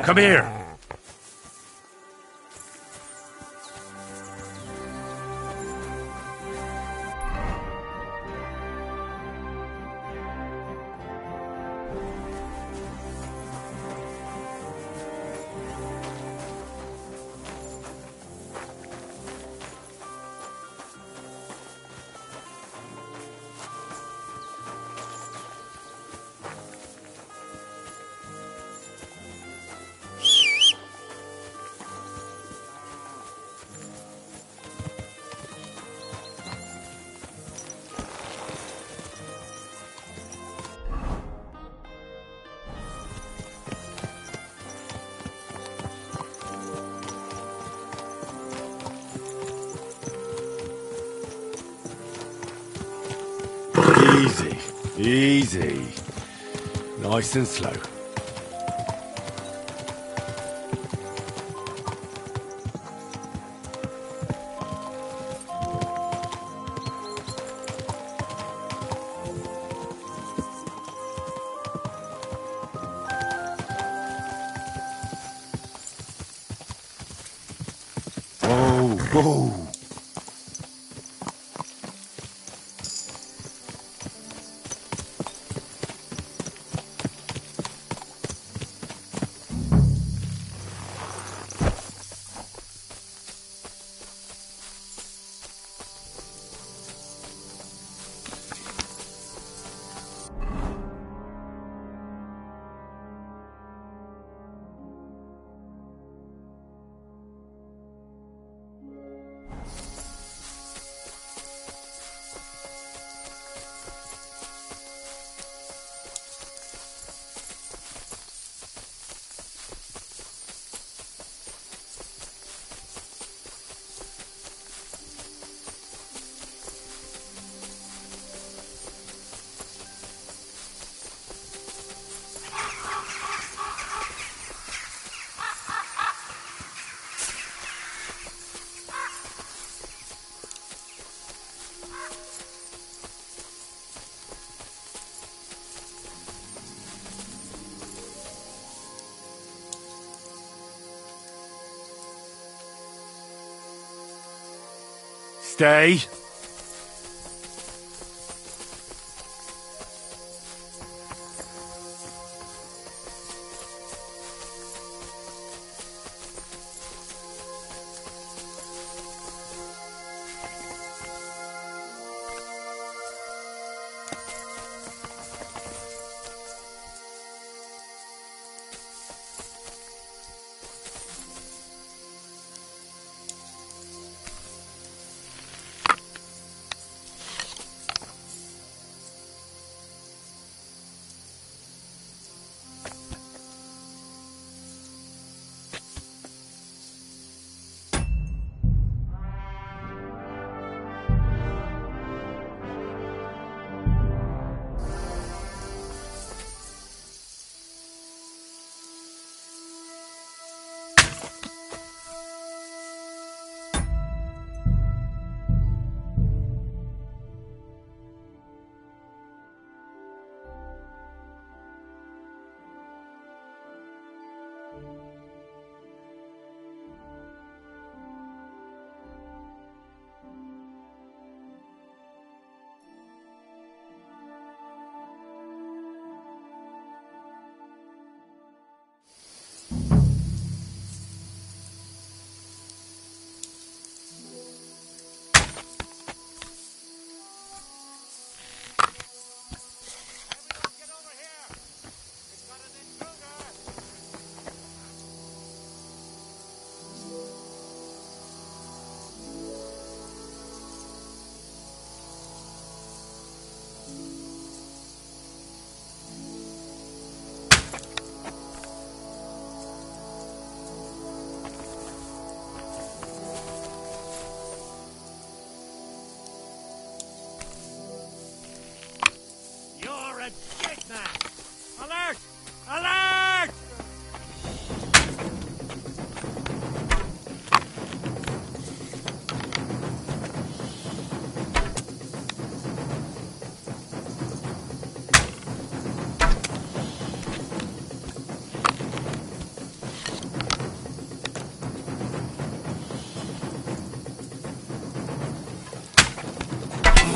Come here. Easy, easy. Nice and slow. Whoa, whoa. Stay.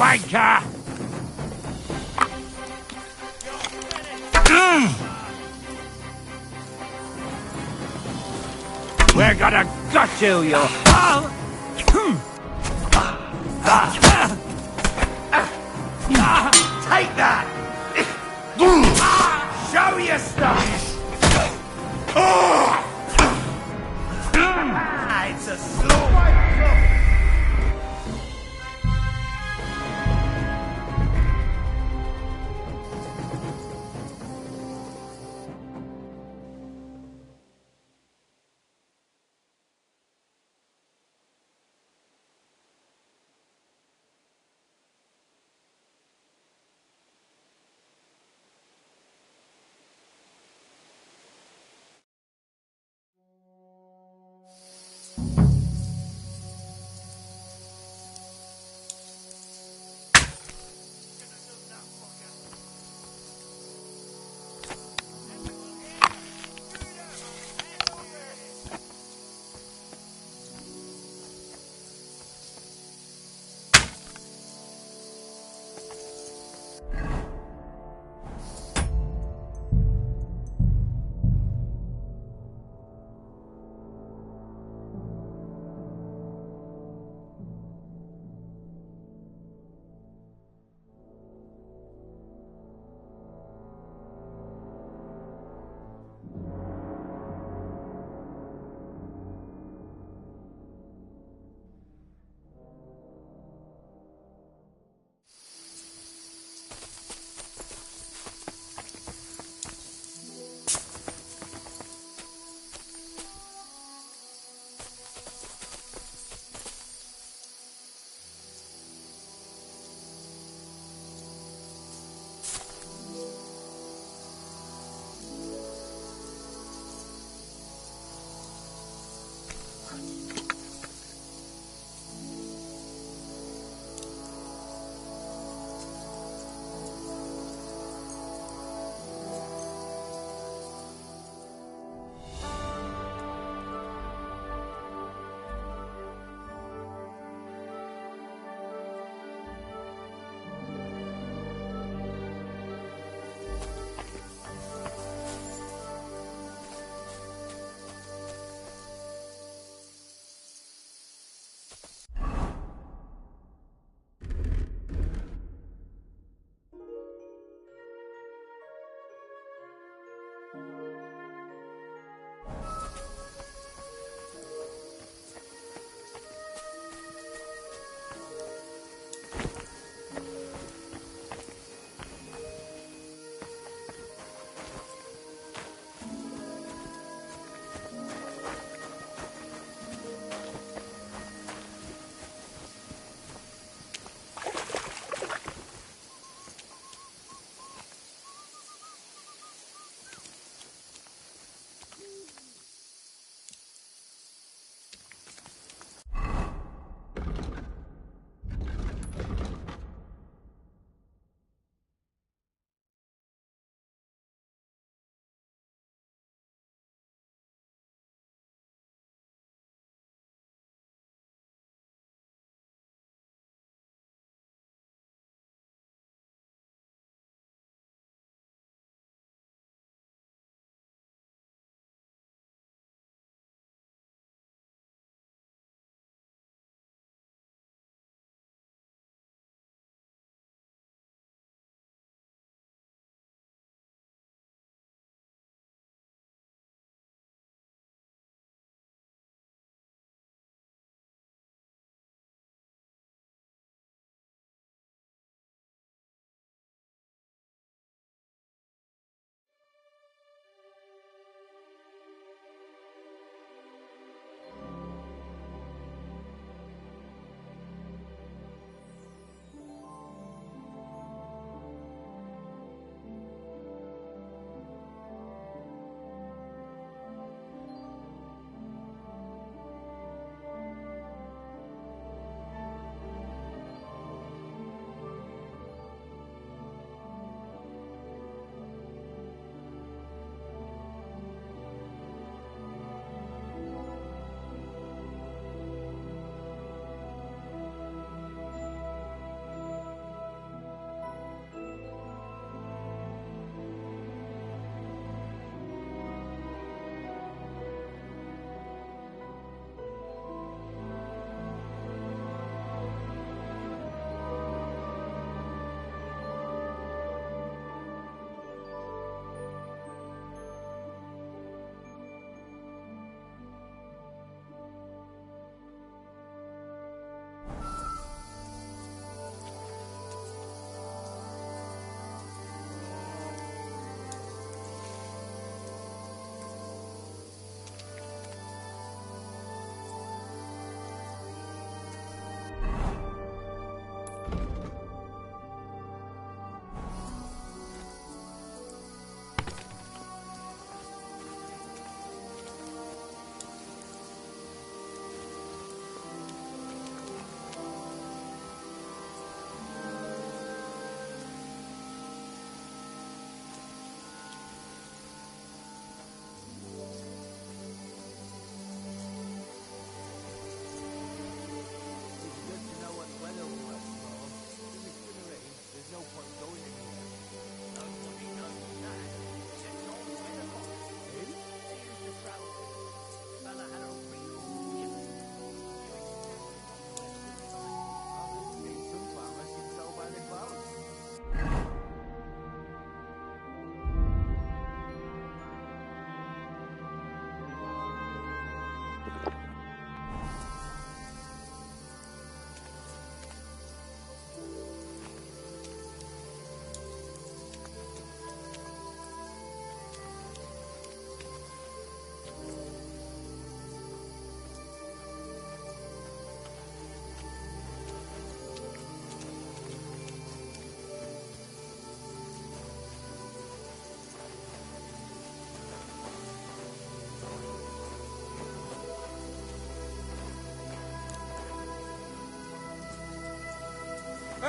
wanker! We're gonna gut you, you... Take that! Show your stuff! It's a slow one.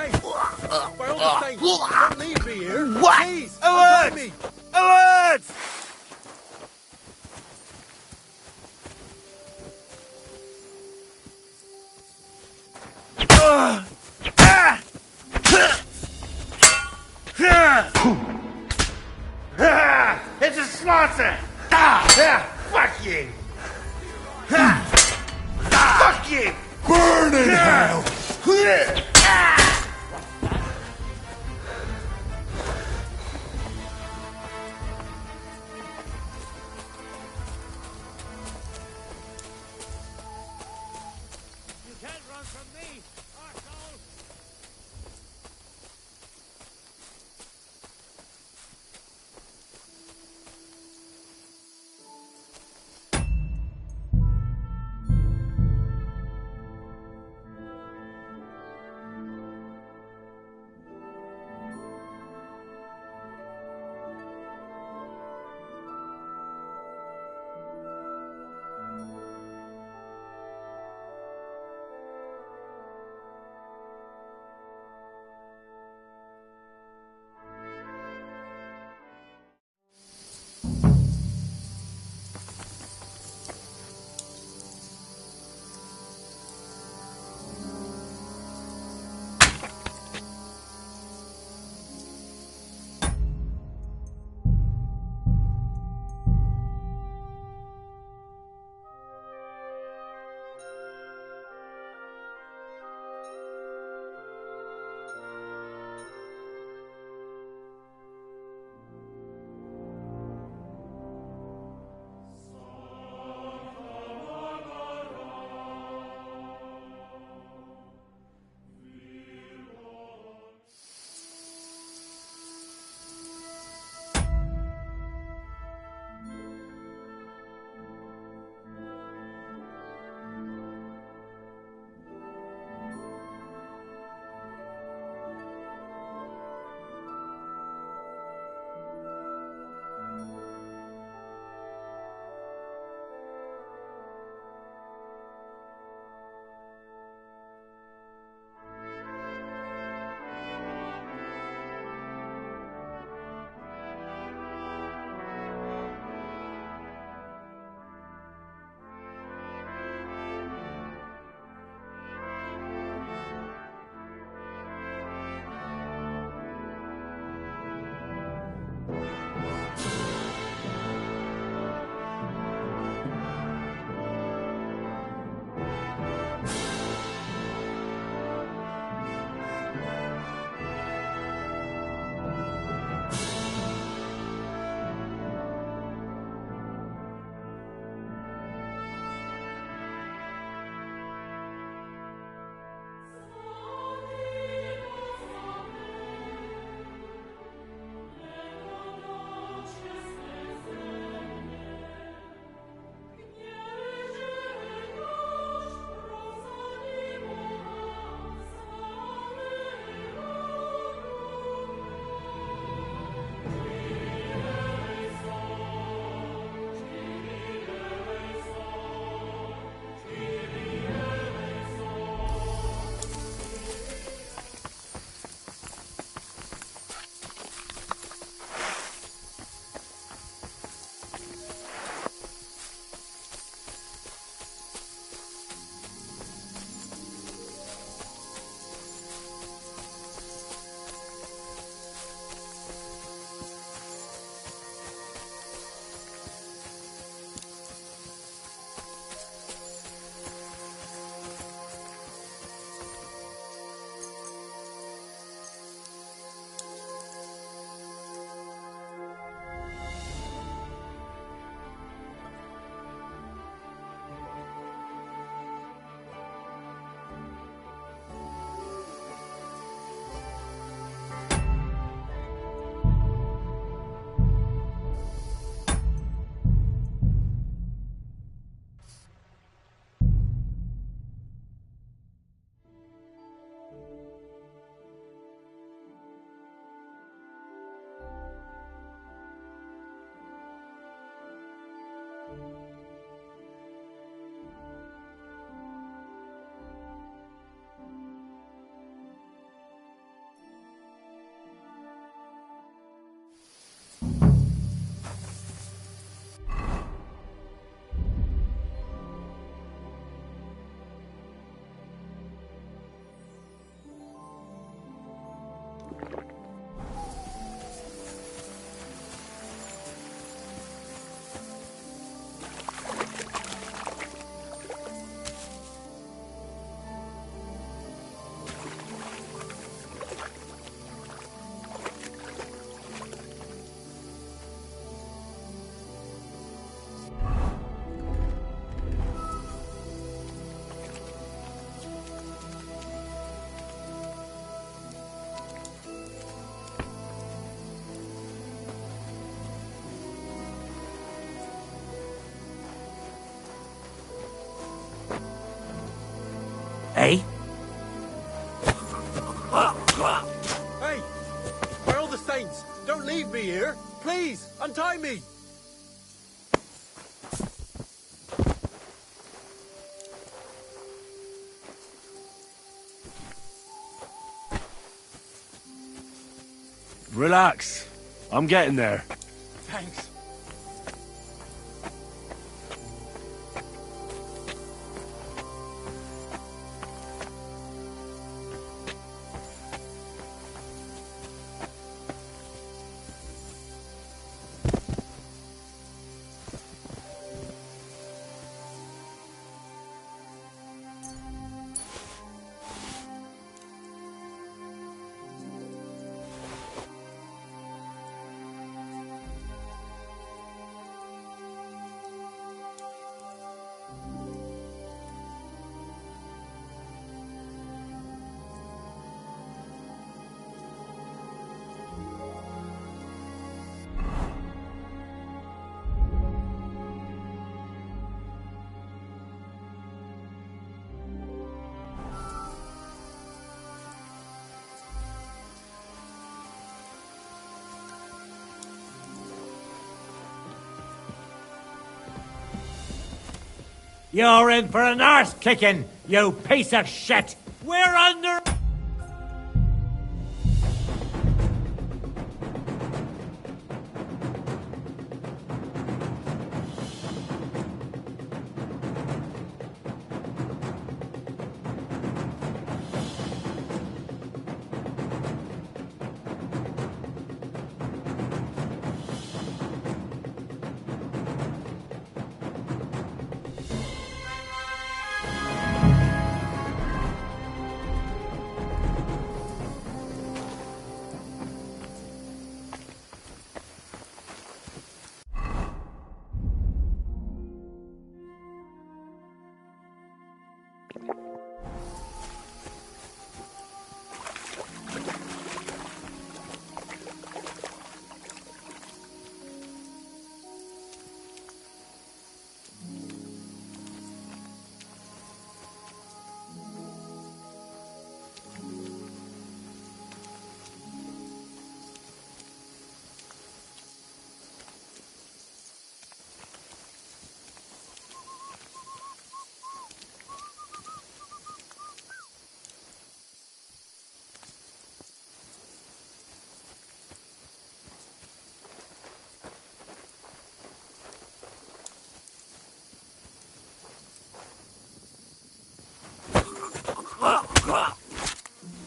Hey! By all the saints, don't leave me here! What? Please! Alert! Me! Alert! It's a slaughter! Fuck you! Fuck you! Burn in hell! You can't run from me, arsehole! Untie me! Relax. I'm getting there. Thanks. You're in for an arse kicking, you piece of shit! We're under...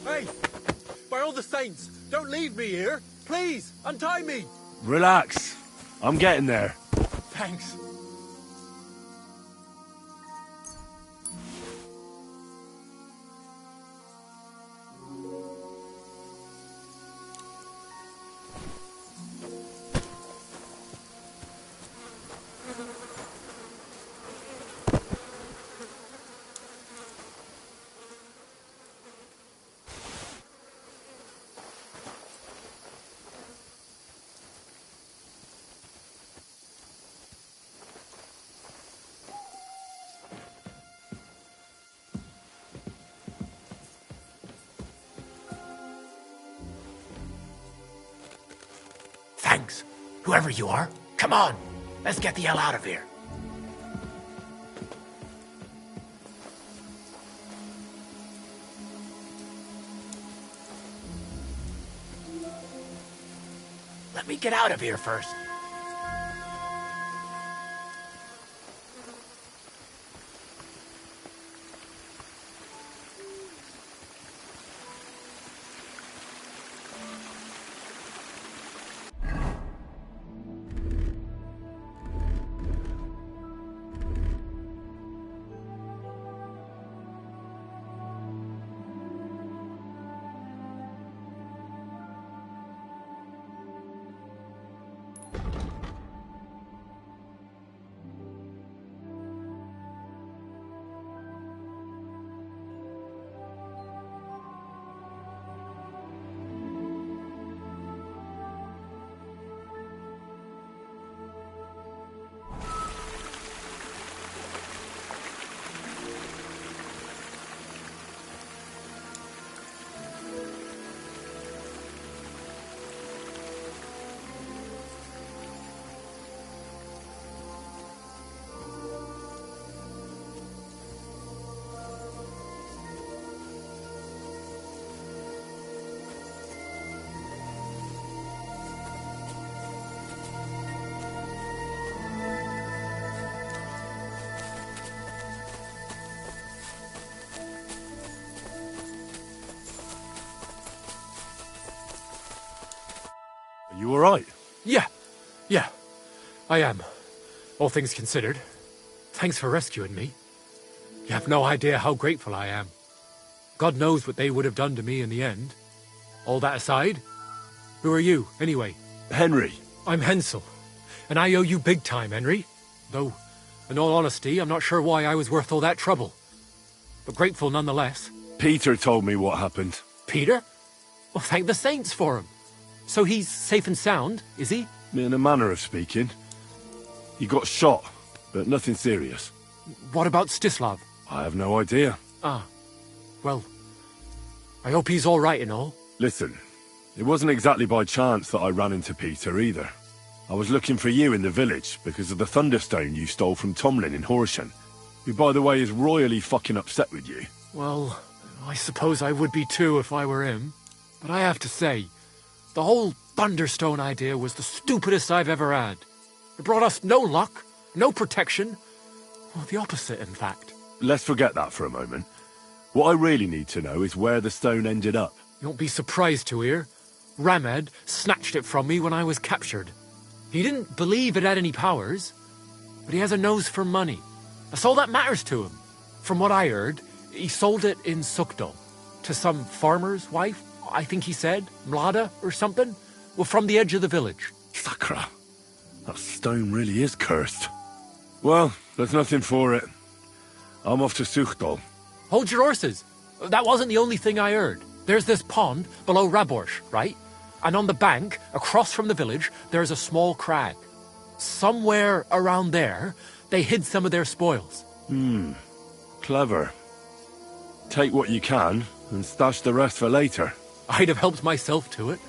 Hey! By all the saints, don't leave me here! Please, untie me! Relax. I'm getting there. Thanks. Thanks. Whoever you are, come on. Let's get the hell out of here. Let me get out of here first. alright? Yeah, I am. All things considered. Thanks for rescuing me. You have no idea how grateful I am. God knows what they would have done to me in the end. All that aside, who are you, anyway? Henry. I'm Hensel, and I owe you big time, Henry. Though, in all honesty, I'm not sure why I was worth all that trouble. But grateful nonetheless. Peter told me what happened. Peter? Well, thank the saints for him. So he's safe and sound, is he? In a manner of speaking. He got shot, but nothing serious. What about Stislav? I have no idea. Ah, well, I hope he's all right and all. Listen, it wasn't exactly by chance that I ran into Peter either. I was looking for you in the village because of the Thunderstone you stole from Tomlin in Horsham, who, by the way, is royally fucking upset with you. Well, I suppose I would be too if I were him. But I have to say, the whole Thunderstone idea was the stupidest I've ever had. It brought us no luck, no protection. Well, the opposite, in fact. Let's forget that for a moment. What I really need to know is where the stone ended up. You won't be surprised to hear. Ramed snatched it from me when I was captured. He didn't believe it had any powers, but he has a nose for money. That's all that matters to him. From what I heard, he sold it in Sukdal to some farmer's wife, I think he said, Mlada or something, well, from the edge of the village. Sakra. That stone really is cursed. Well, there's nothing for it. I'm off to Sukdal. Hold your horses. That wasn't the only thing I heard. There's this pond below Raborsh, right? And on the bank, across from the village, there's a small crag. Somewhere around there, they hid some of their spoils. Clever. Take what you can, and stash the rest for later. I'd have helped myself to it,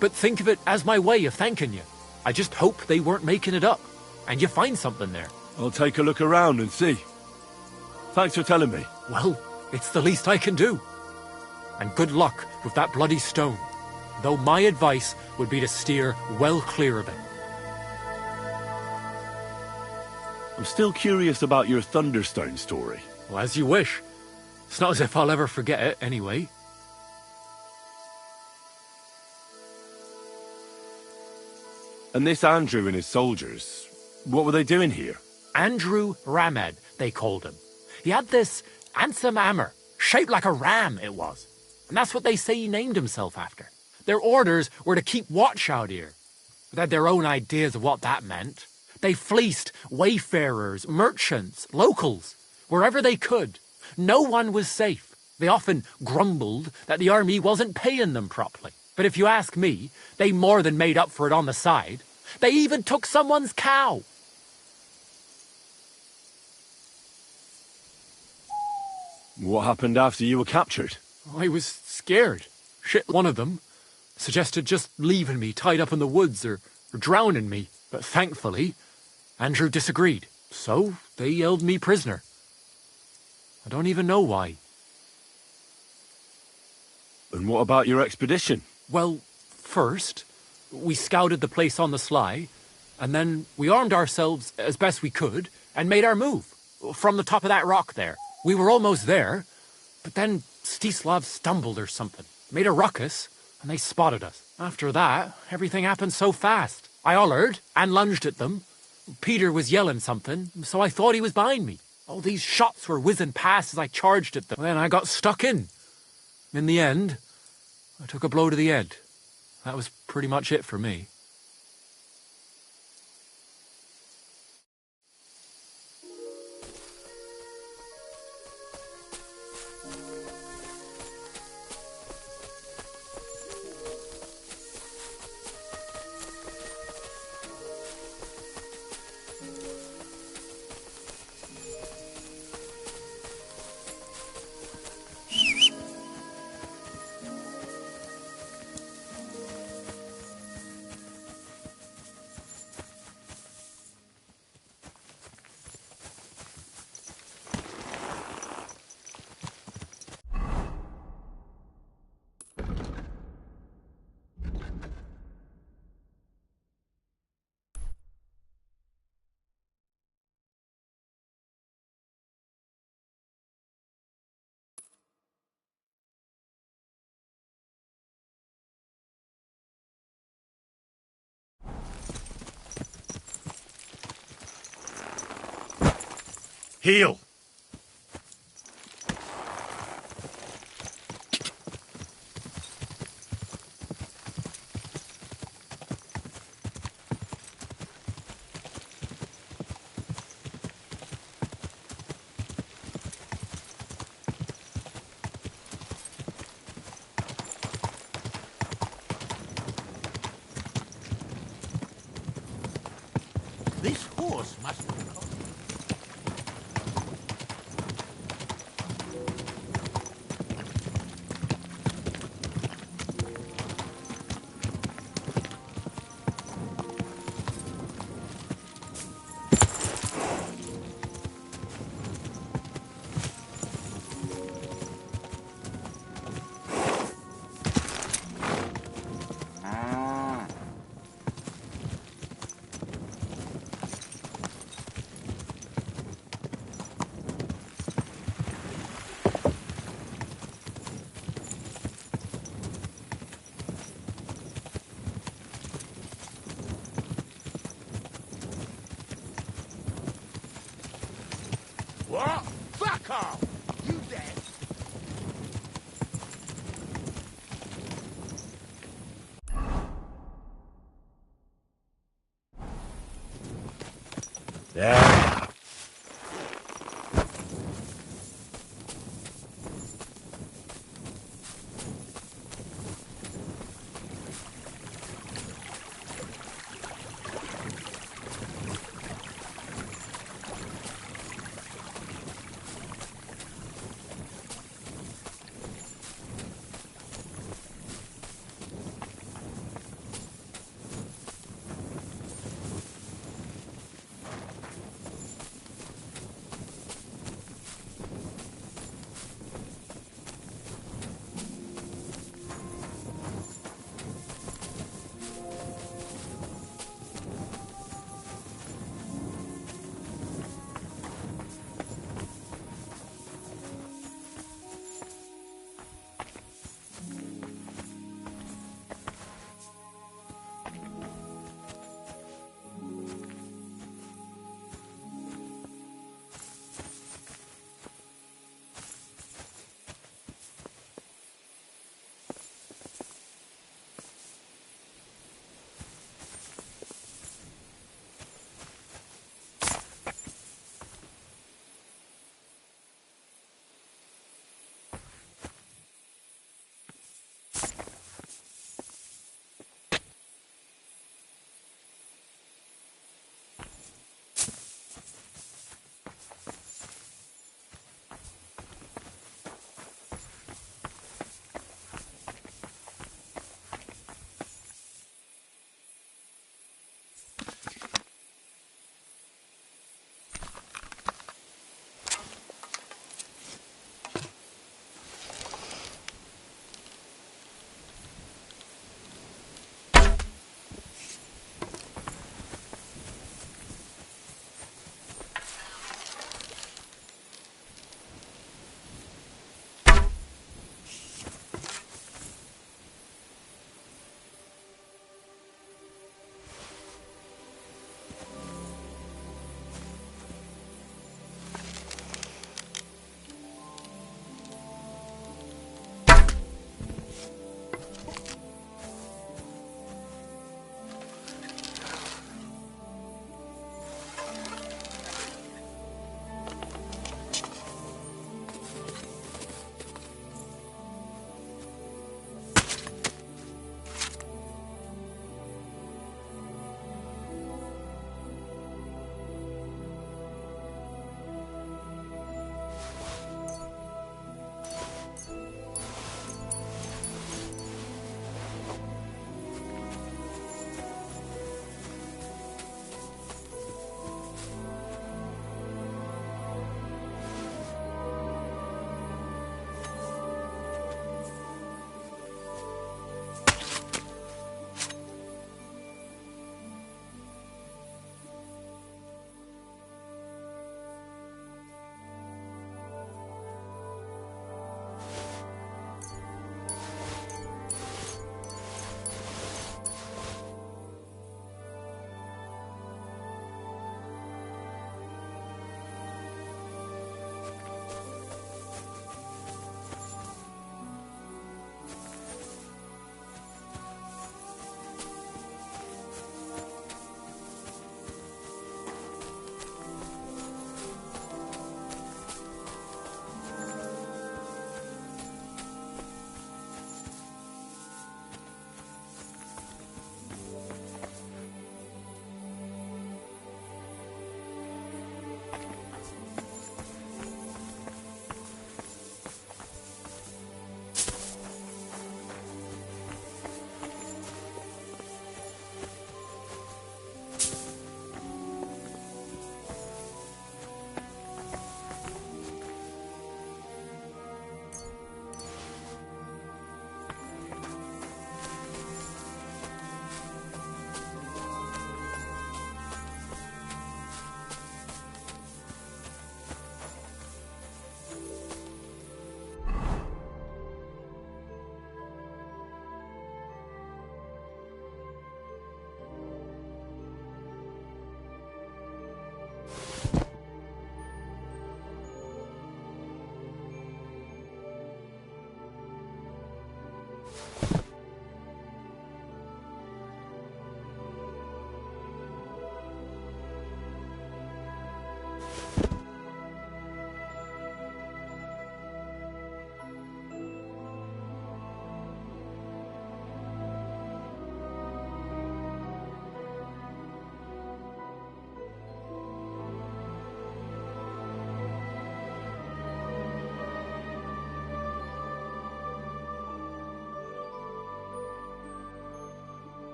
but think of it as my way of thanking you. I just hope they weren't making it up, and you find something there. I'll take a look around and see. Thanks for telling me. Well, it's the least I can do. And good luck with that bloody stone, though my advice would be to steer well clear of it. I'm still curious about your Thunderstone story. Well, as you wish. It's not as if I'll ever forget it, anyway. And this Andrew and his soldiers, what were they doing here? Andrew Ramed, they called him. He had this handsome hammer, shaped like a ram it was. And that's what they say he named himself after. Their orders were to keep watch out here. They had their own ideas of what that meant. They fleeced wayfarers, merchants, locals, wherever they could. No one was safe. They often grumbled that the army wasn't paying them properly. But if you ask me, they more than made up for it on the side. They even took someone's cow. What happened after you were captured? I was scared. Shit, one of them suggested just leaving me tied up in the woods or drowning me. But thankfully, Andrew disagreed. So they held me prisoner. I don't even know why. And what about your expedition? Well, first, we scouted the place on the sly, and then we armed ourselves as best we could and made our move from the top of that rock there. We were almost there, but then Stislav stumbled or something, made a ruckus, and they spotted us. After that, everything happened so fast. I hollered and lunged at them. Peter was yelling something, so I thought he was behind me. All these shots were whizzing past as I charged at them. Then I got stuck in. In the end, I took a blow to the head. That was pretty much it for me. Heal! This horse must be caught. What? Fuck off! You dead? Yeah.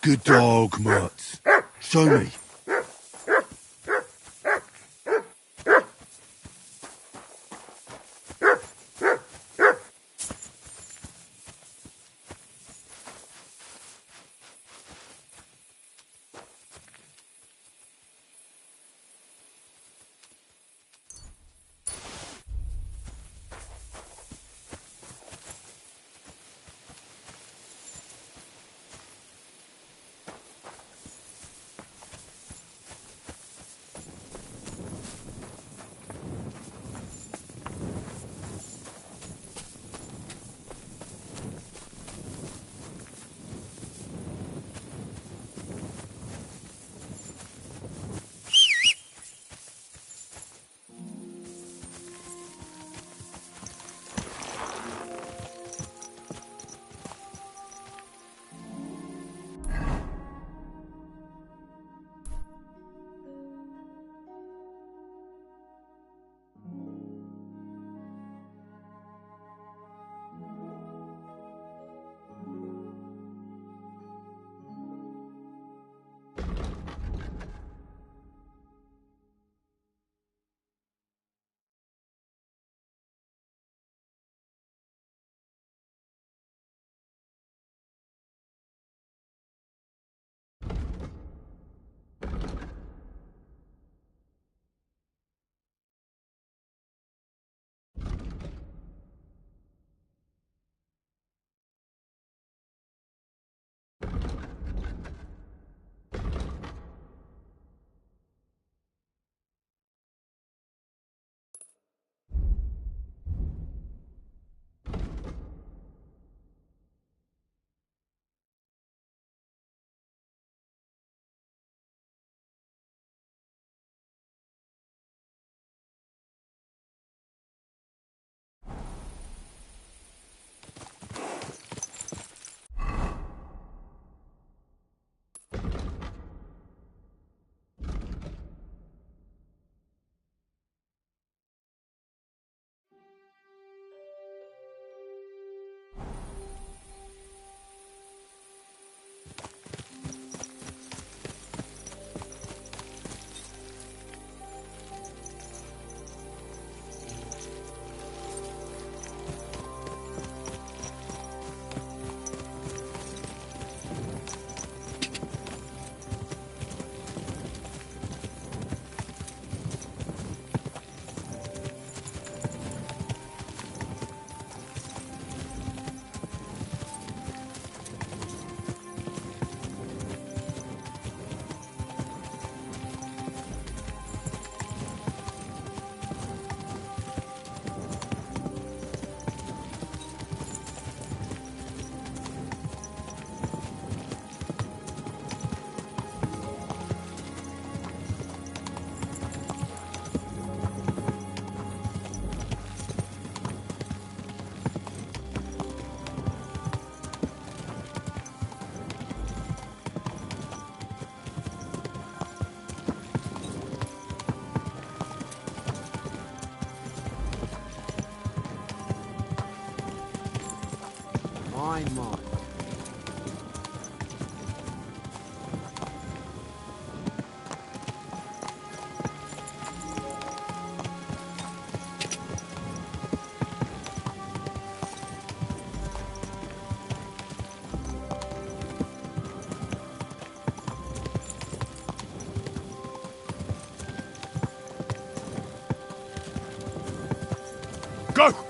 Good dog, Mutt. Show me. My. Go!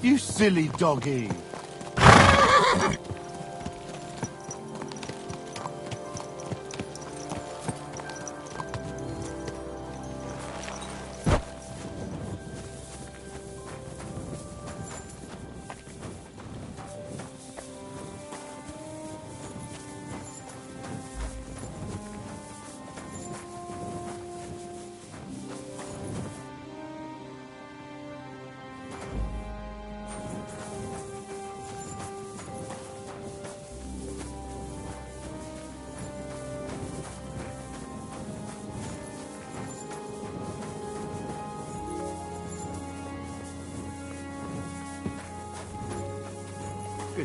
You silly doggy.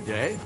Good day.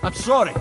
I'm sorry.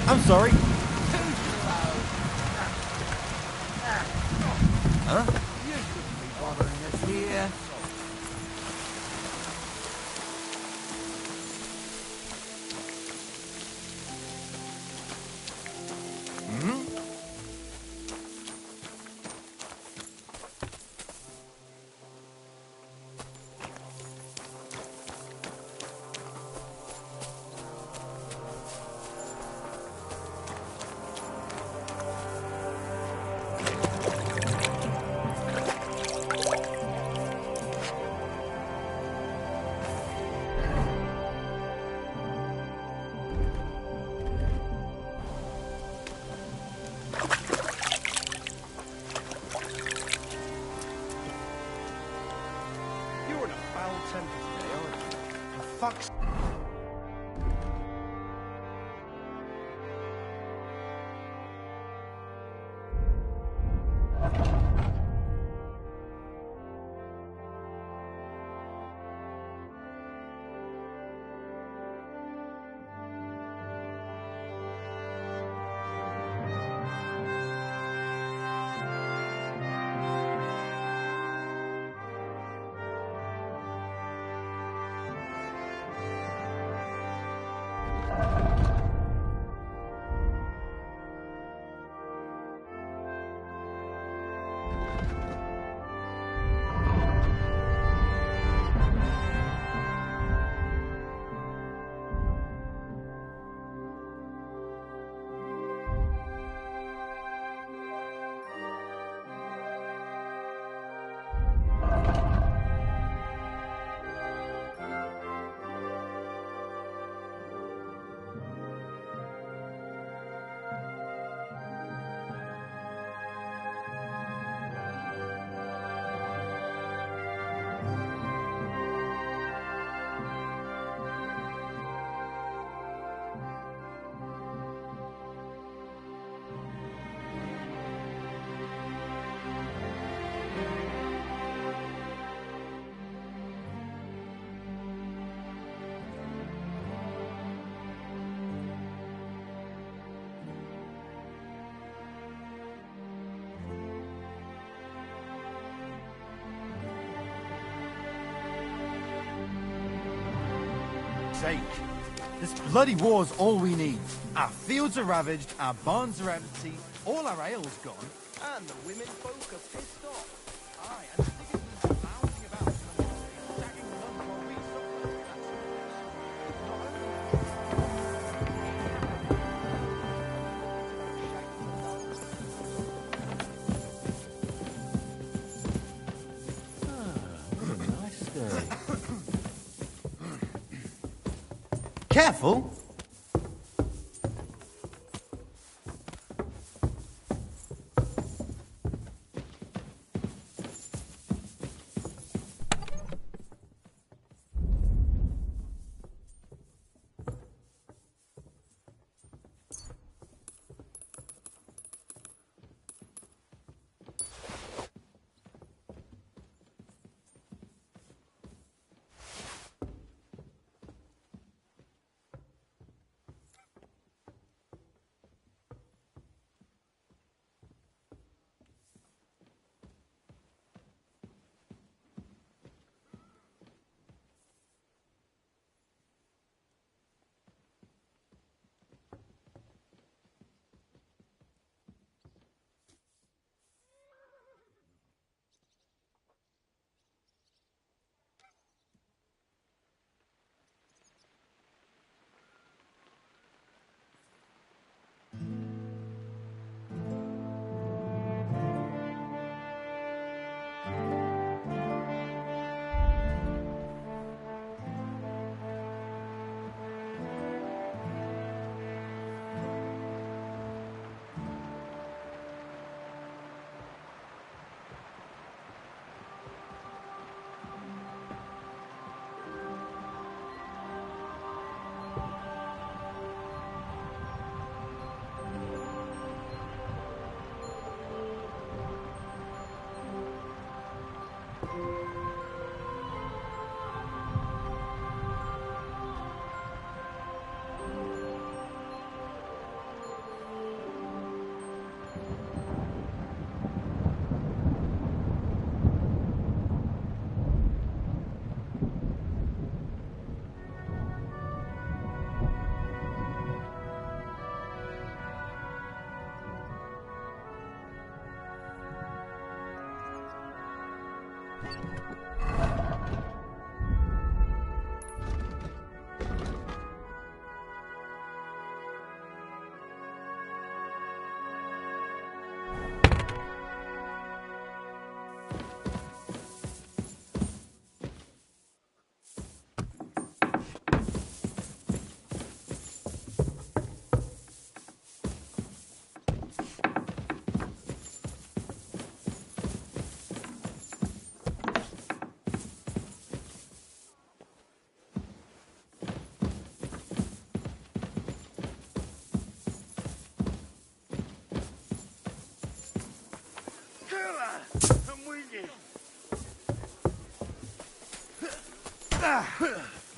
I'm sorry. Huh? You shouldn't be bothering us here. sake. This bloody war's all we need. Our fields are ravaged, our barns are empty, all our ale's gone, and the women folk are pissed off. Aye, and Sigismund's lounging about in the monastery, stacking guns while we Careful!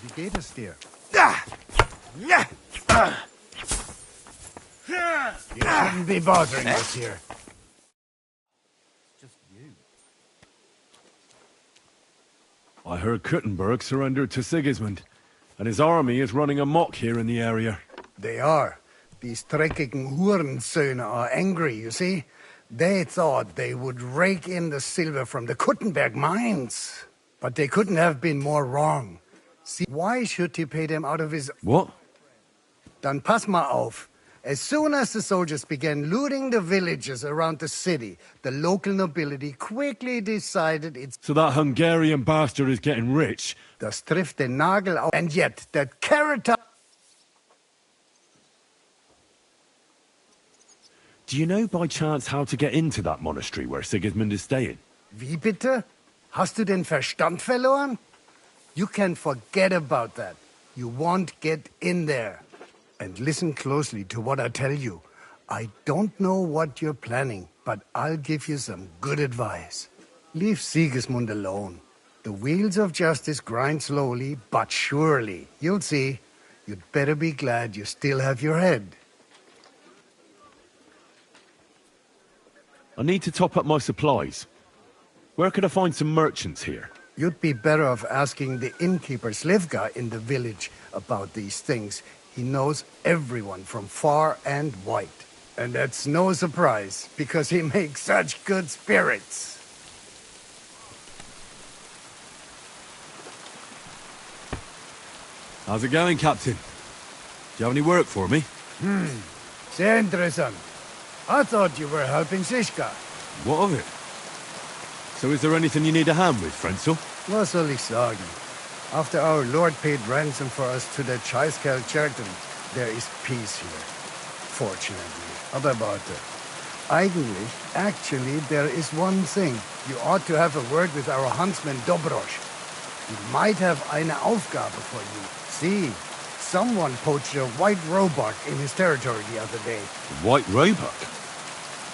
Wie geht es dir? You shouldn't be bothering us here. just you. I heard Kuttenberg surrendered to Sigismund, and his army is running amok here in the area. They are. These dreckigen Hurensöhne are angry, you see? They thought they would rake in the silver from the Kuttenberg mines. But they couldn't have been more wrong. See, why should he pay them out of his... What? Dann pass mal auf. As soon as the soldiers began looting the villages around the city, the local nobility quickly decided it's... So that Hungarian bastard is getting rich? Das trifft den Nagel auf. And yet, that character... Do you know by chance how to get into that monastery where Sigismund is staying? Wie bitte? Hast du den Verstand verloren? You can forget about that. You won't get in there. And listen closely to what I tell you. I don't know what you're planning, but I'll give you some good advice. Leave Sigismund alone. The wheels of justice grind slowly, but surely. You'll see. You'd better be glad you still have your head. I need to top up my supplies. Where could I find some merchants here? You'd be better off asking the innkeeper Slivka in the village about these things. He knows everyone from far and wide. And that's no surprise, because he makes such good spirits. How's it going, Captain? Do you have any work for me? Sehr interessant. I thought you were helping Siska. What of it? So is there anything you need a hand with, Frenzel? Was soll ich sagen? After our lord paid ransom for us to the Chaiskel Cherton, there is peace here. Fortunately. Aber warte. Actually, there is one thing. You ought to have a word with our huntsman Dobrosh. He might have eine Aufgabe for you. See, someone poached a white roebuck in his territory the other day. White roebuck?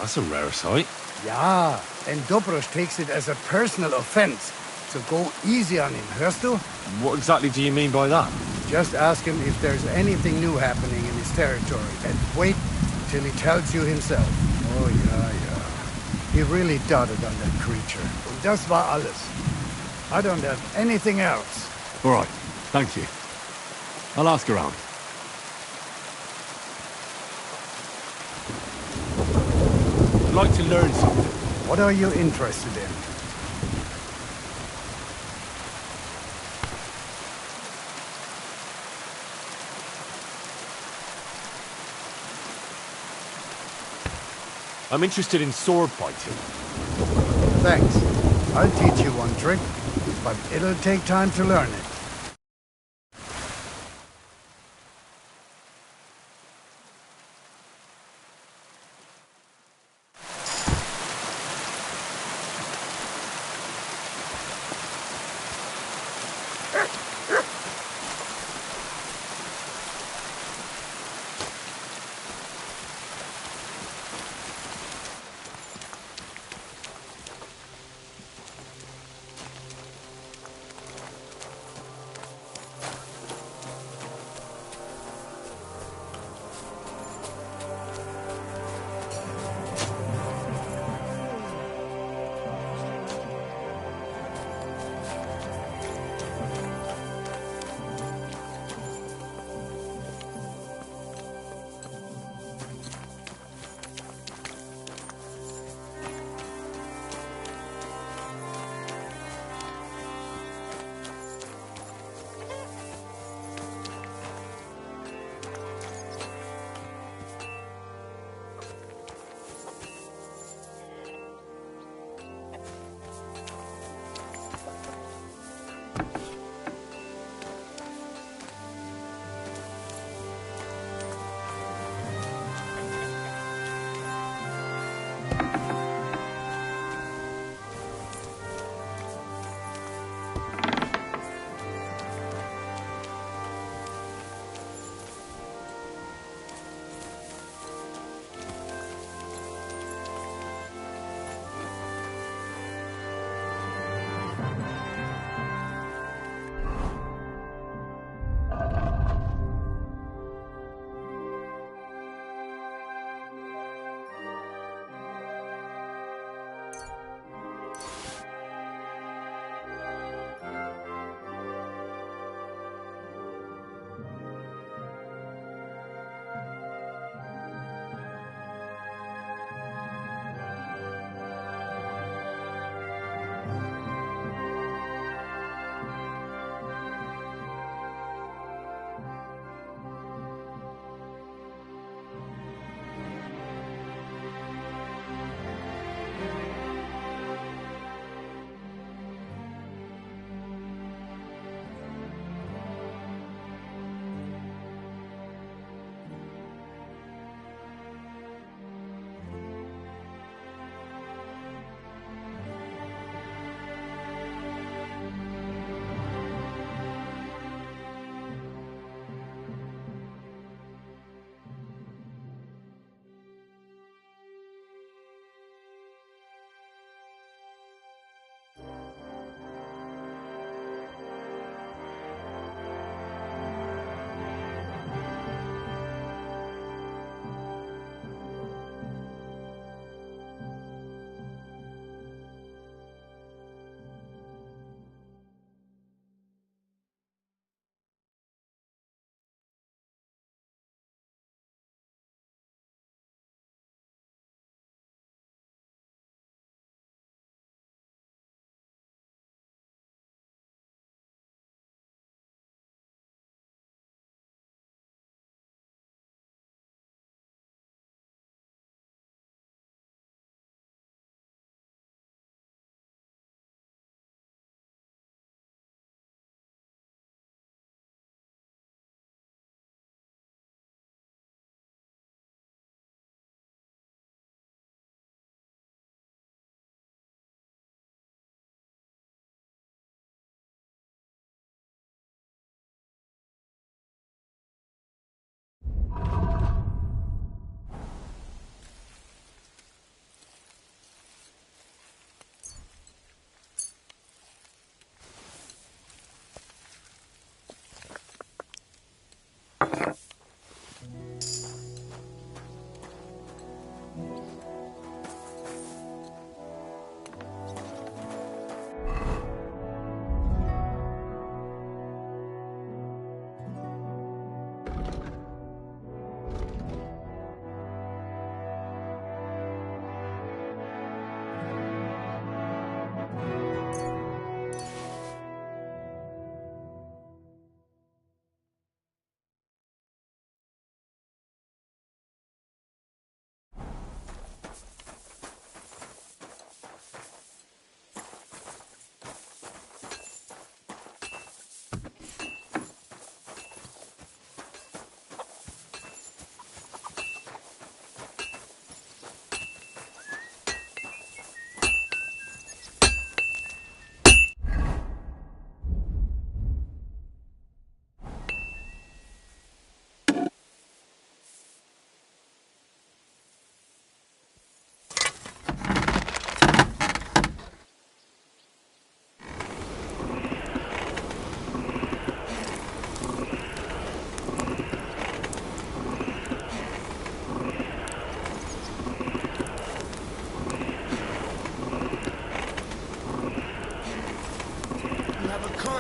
That's a rare sight. Ja, and Dobrosh takes it as a personal offense. So go easy on him, hörst du? What exactly do you mean by that? Just ask him if there's anything new happening in his territory, and wait till he tells you himself. Oh, yeah. He really doted on that creature. Und das war alles. I don't have anything else. All right, thank you. I'll ask around. I'd like to learn something. What are you interested in? I'm interested in sword fighting. Thanks. I'll teach you one trick, but it'll take time to learn it.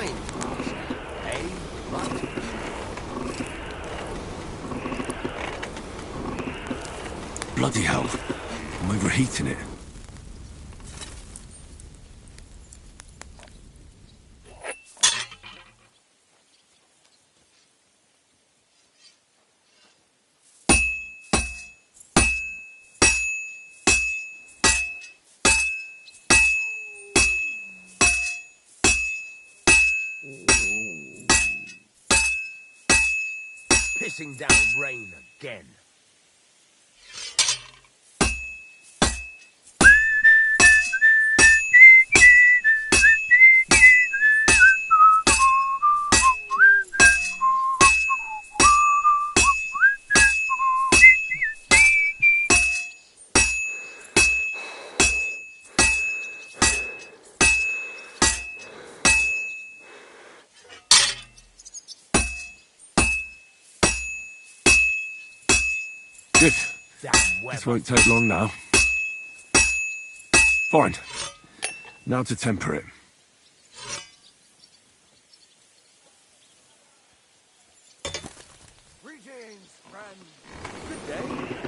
time, eh, Mutt? Bloody hell. I'm overheating it. Pissing down rain again. Good. Damn This weather. won't take long now. Fine. Now to temper it. Greetings, friend. Good day.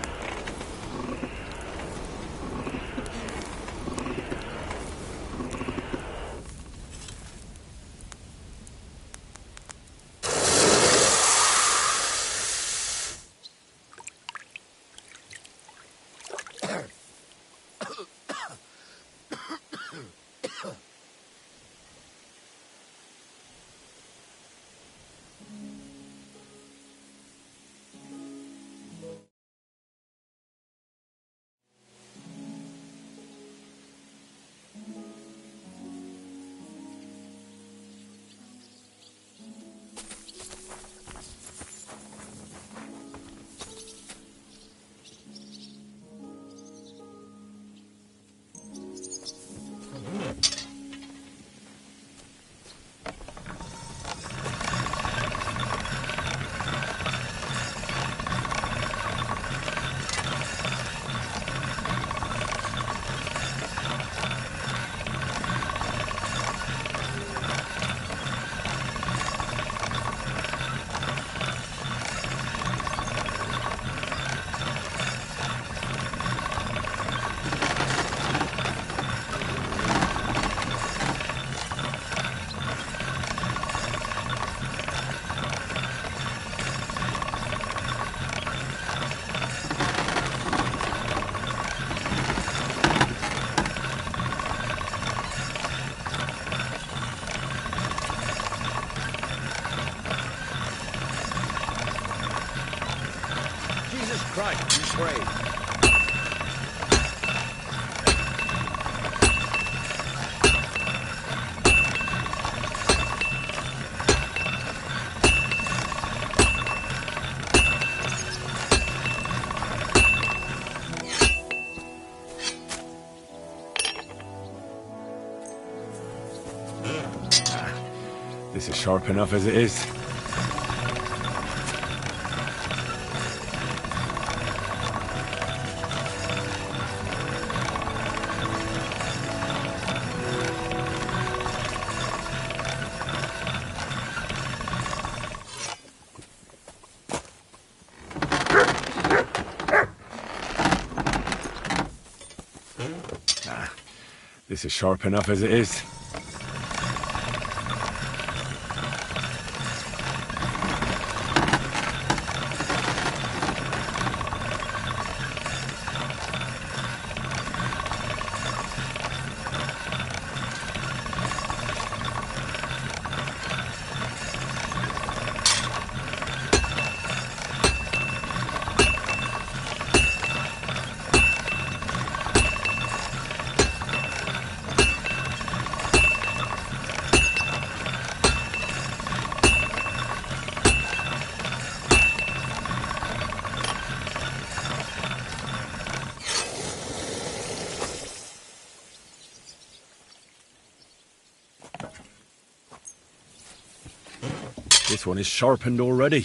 Jesus Christ, we pray. This is sharp enough as it is. This is sharp enough as it is. This one is sharpened already.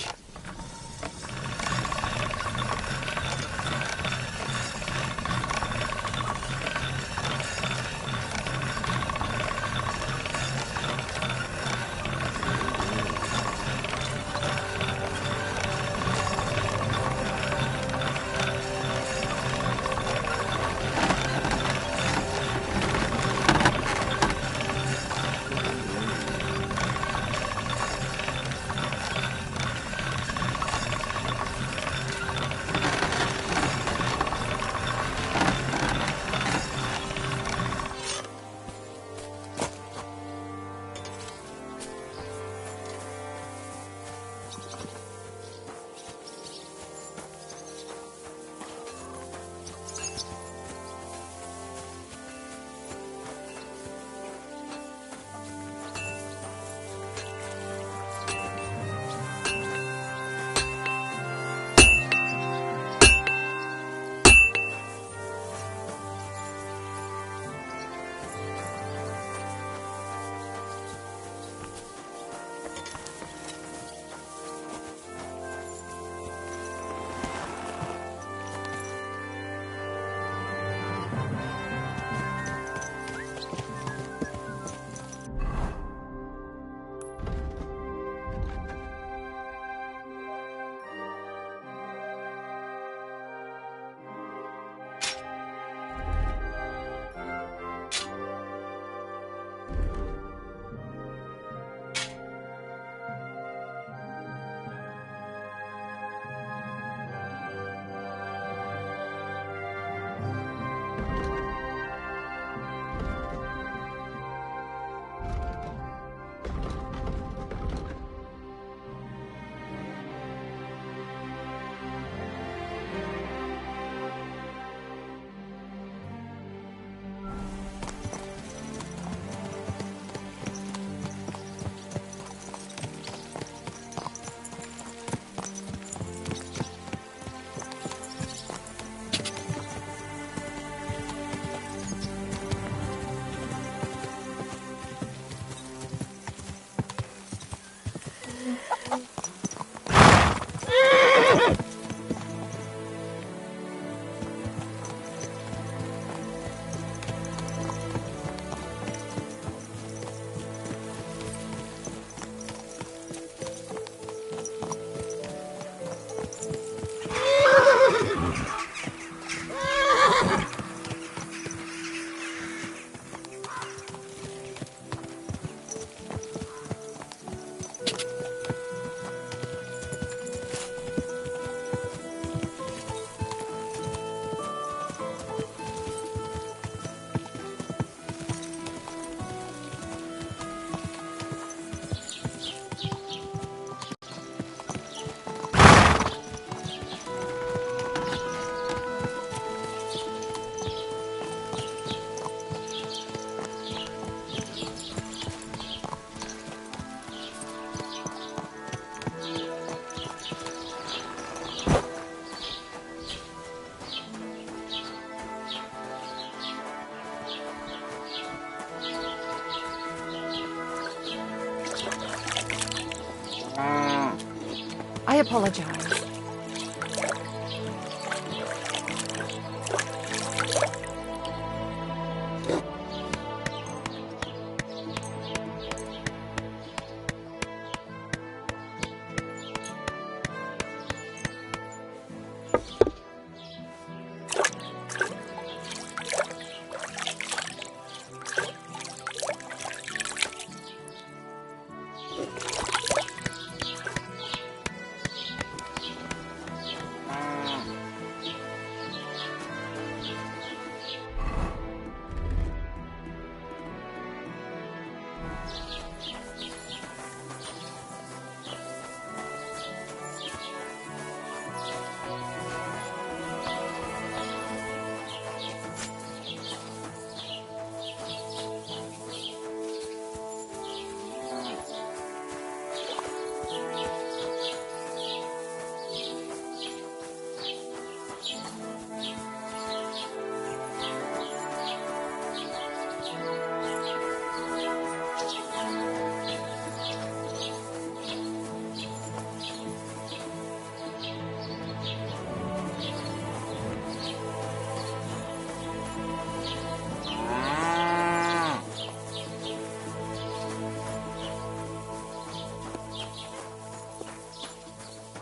apologize.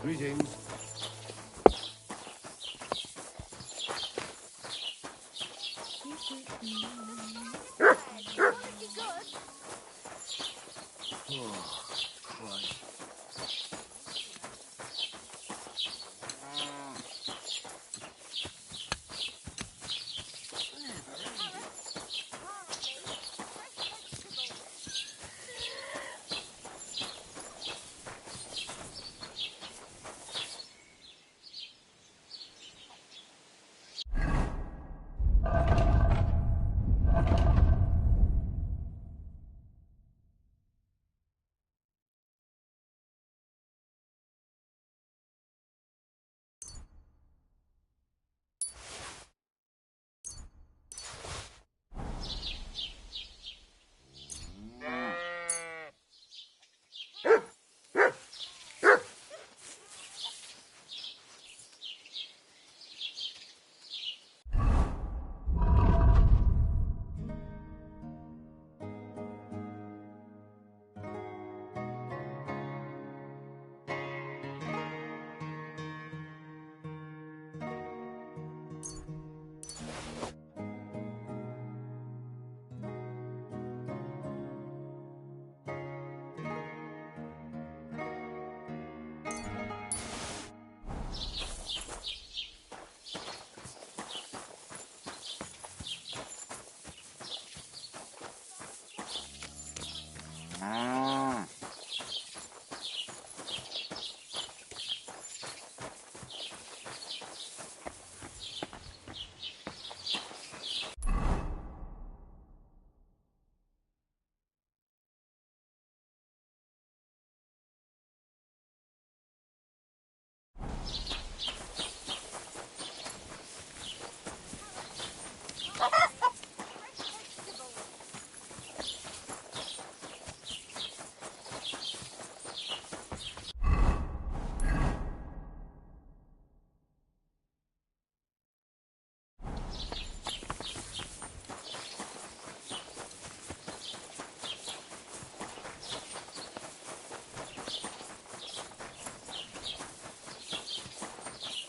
Greetings.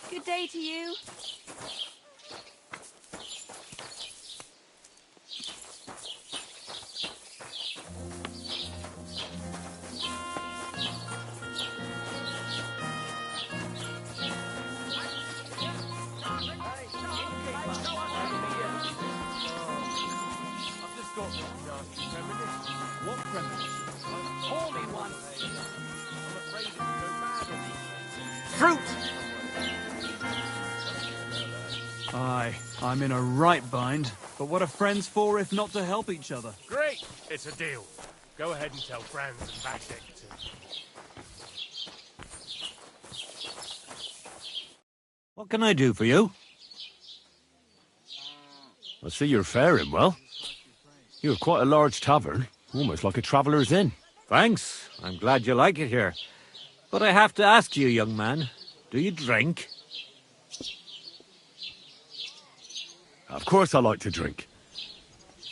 Good day to you. What premonition? Holy one! I'm afraid it will go bad on these Fruit! Aye, I'm in a right bind. But what are friends for if not to help each other? Great! It's a deal. Go ahead and tell Franz and Vasek to... What can I do for you? I see you're faring well. You have quite a large tavern, almost like a traveller's inn. Thanks. I'm glad you like it here. But I have to ask you, young man, do you drink? Of course I like to drink.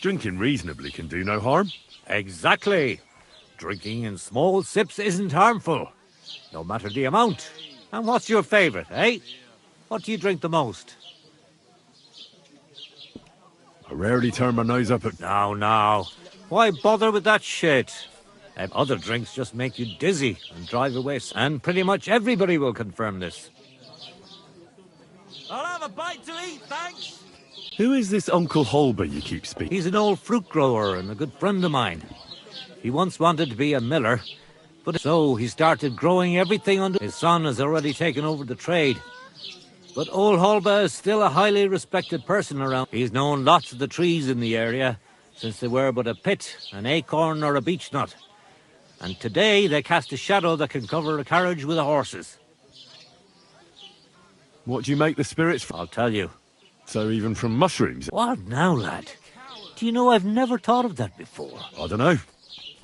Drinking reasonably can do no harm. Exactly. Drinking in small sips isn't harmful, no matter the amount. And what's your favourite, eh? What do you drink the most? I rarely turn my nose up at... Now. Why bother with that shit? Other drinks just make you dizzy and drive away. And pretty much everybody will confirm this. I'll have a bite to eat, thanks. Who is this Uncle Holber you keep speaking? He's an old fruit grower and a good friend of mine. He once wanted to be a miller, but so he started growing everything under... His son has already taken over the trade. But old Holba is still a highly respected person around. He's known lots of the trees in the area since they were but a pit, an acorn or a beech nut. And today they cast a shadow that can cover a carriage with the horses. What do you make the spirits from? I'll tell you. So even from mushrooms? What now, lad? Do you know I've never thought of that before? I don't know.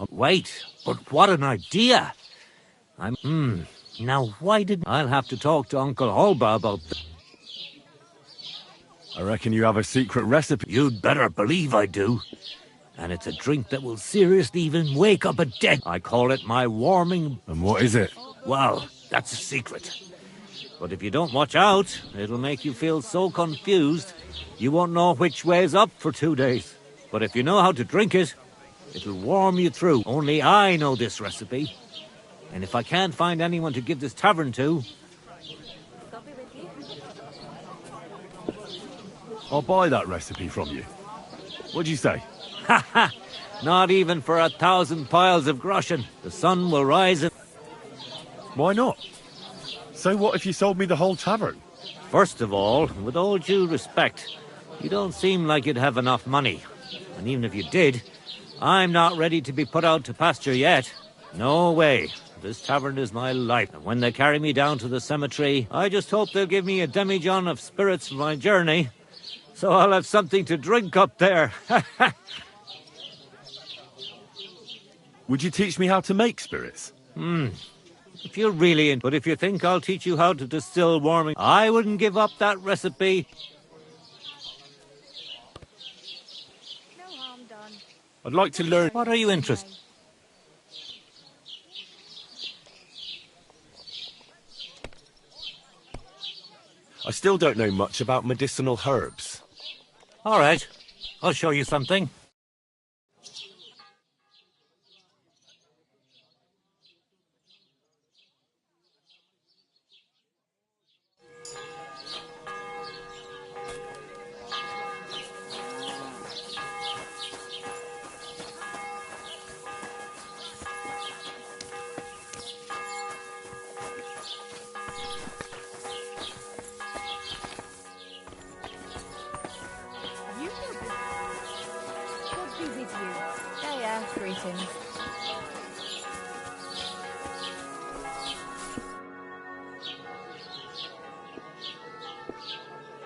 Wait, but what an idea! Now why didn't... I'll have to talk to Uncle Holba about... I reckon you have a secret recipe. You'd better believe I do. And it's a drink that will seriously even wake up a dead... I call it my warming... And what is it? Well, that's a secret. But if you don't watch out, it'll make you feel so confused, you won't know which way's up for 2 days. But if you know how to drink it, it'll warm you through. Only I know this recipe. And if I can't find anyone to give this tavern to... I'll buy that recipe from you. What'd you say? Ha ha! Not even for 1,000 piles of groschen. The sun will rise and... Why not? So what if you sold me the whole tavern? First of all, with all due respect, you don't seem like you'd have enough money. And even if you did, I'm not ready to be put out to pasture yet. No way. This tavern is my life. And when they carry me down to the cemetery, I just hope they'll give me a demijohn of spirits for my journey, so I'll have something to drink up there. Would you teach me how to make spirits? If you're really in... But if you think I'll teach you how to distill warming... I wouldn't give up that recipe. No harm done. I'd like to learn... What are you interested in? I still don't know much about medicinal herbs. All right, I'll show you something. You know this. God be with you. Yeah, greetings.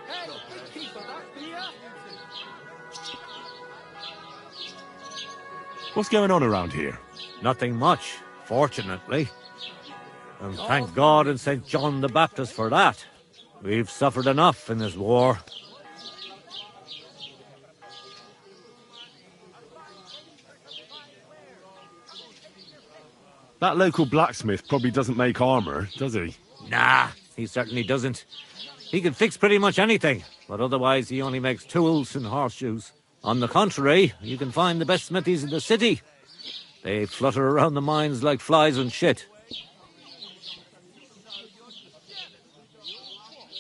Hey, keeper, that's here. What's going on around here? Nothing much, fortunately. And thank God and St. John the Baptist for that. We've suffered enough in this war. That local blacksmith probably doesn't make armor, does he? Nah, he certainly doesn't. He can fix pretty much anything, but otherwise he only makes tools and horseshoes. On the contrary, you can find the best smithies in the city. They flutter around the mines like flies and shit.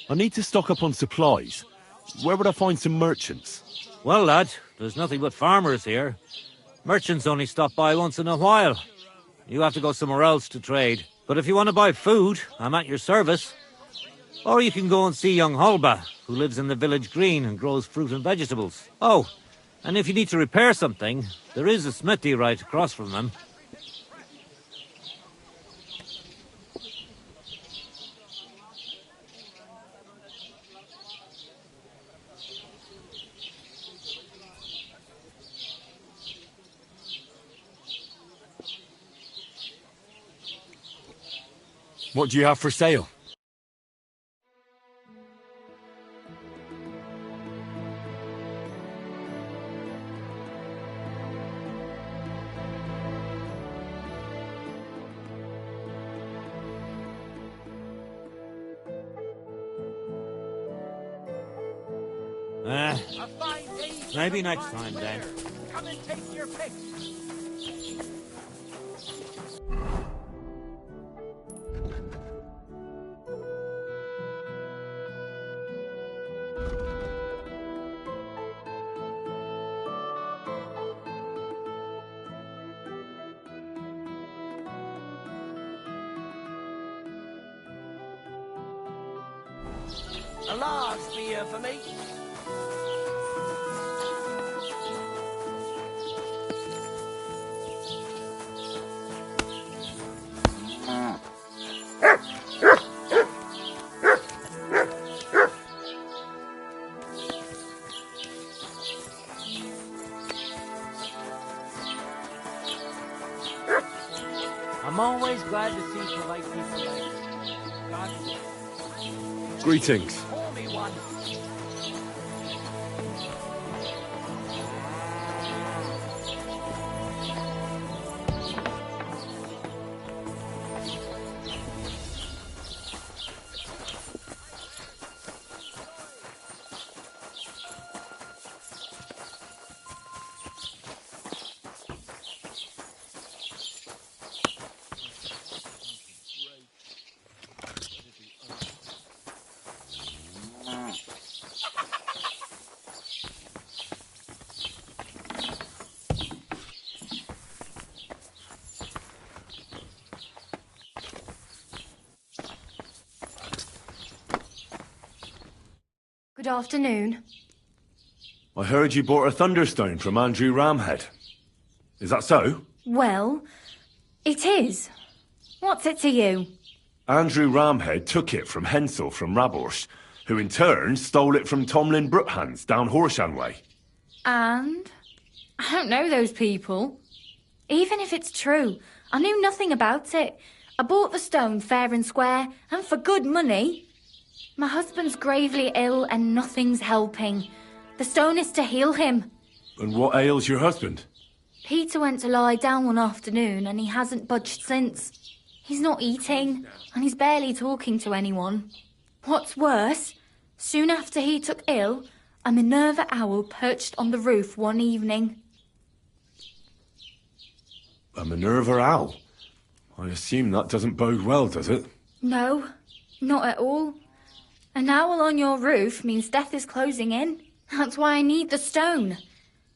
I need to stock up on supplies. Where would I find some merchants? Well, lad, there's nothing but farmers here. Merchants only stop by once in a while. You have to go somewhere else to trade. But if you want to buy food, I'm at your service. Or you can go and see young Holba, who lives in the village green and grows fruit and vegetables. Oh, and if you need to repair something, there is a smithy right across from them. What do you have for sale? A fine day. Maybe next time, then. Come and take your pick. A large beer for me. I'm always glad to see polite people like you. God, Greetings. Pour me one. Good afternoon. I heard you bought a Thunderstone from Andrew Ramhead. Is that so? Well, it is. What's it to you? Andrew Ramhead took it from Hensel from Raborsh, who in turn stole it from Tomlin Brookhans down Horshan way. And? I don't know those people. Even if it's true, I knew nothing about it. I bought the stone fair and square, and for good money. My husband's gravely ill and nothing's helping. The stone is to heal him. And what ails your husband? Peter went to lie down one afternoon and he hasn't budged since. He's not eating, and he's barely talking to anyone. What's worse, soon after he took ill, a Minerva owl perched on the roof one evening. A Minerva owl? I assume that doesn't bode well, does it? No, not at all. An owl on your roof means death is closing in. That's why I need the stone.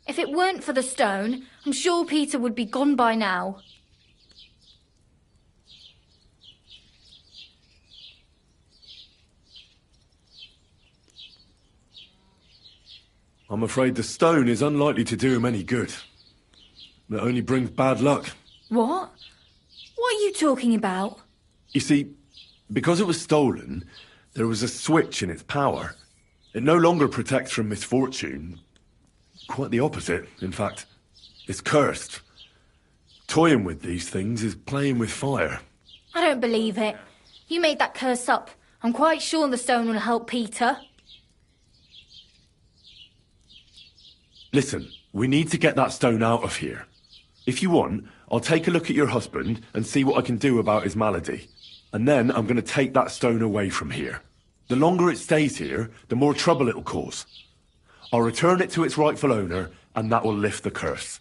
If it weren't for the stone, I'm sure Peter would be gone by now. I'm afraid the stone is unlikely to do him any good. It only brings bad luck. What? What are you talking about? You see, because it was stolen, there was a switch in its power. It no longer protects from misfortune. Quite the opposite, in fact. It's cursed. Toying with these things is playing with fire. I don't believe it. You made that curse up. I'm quite sure the stone will help Peter. Listen, we need to get that stone out of here. If you want, I'll take a look at your husband and see what I can do about his malady. And then I'm going to take that stone away from here. The longer it stays here, the more trouble it'll cause. I'll return it to its rightful owner, and that will lift the curse.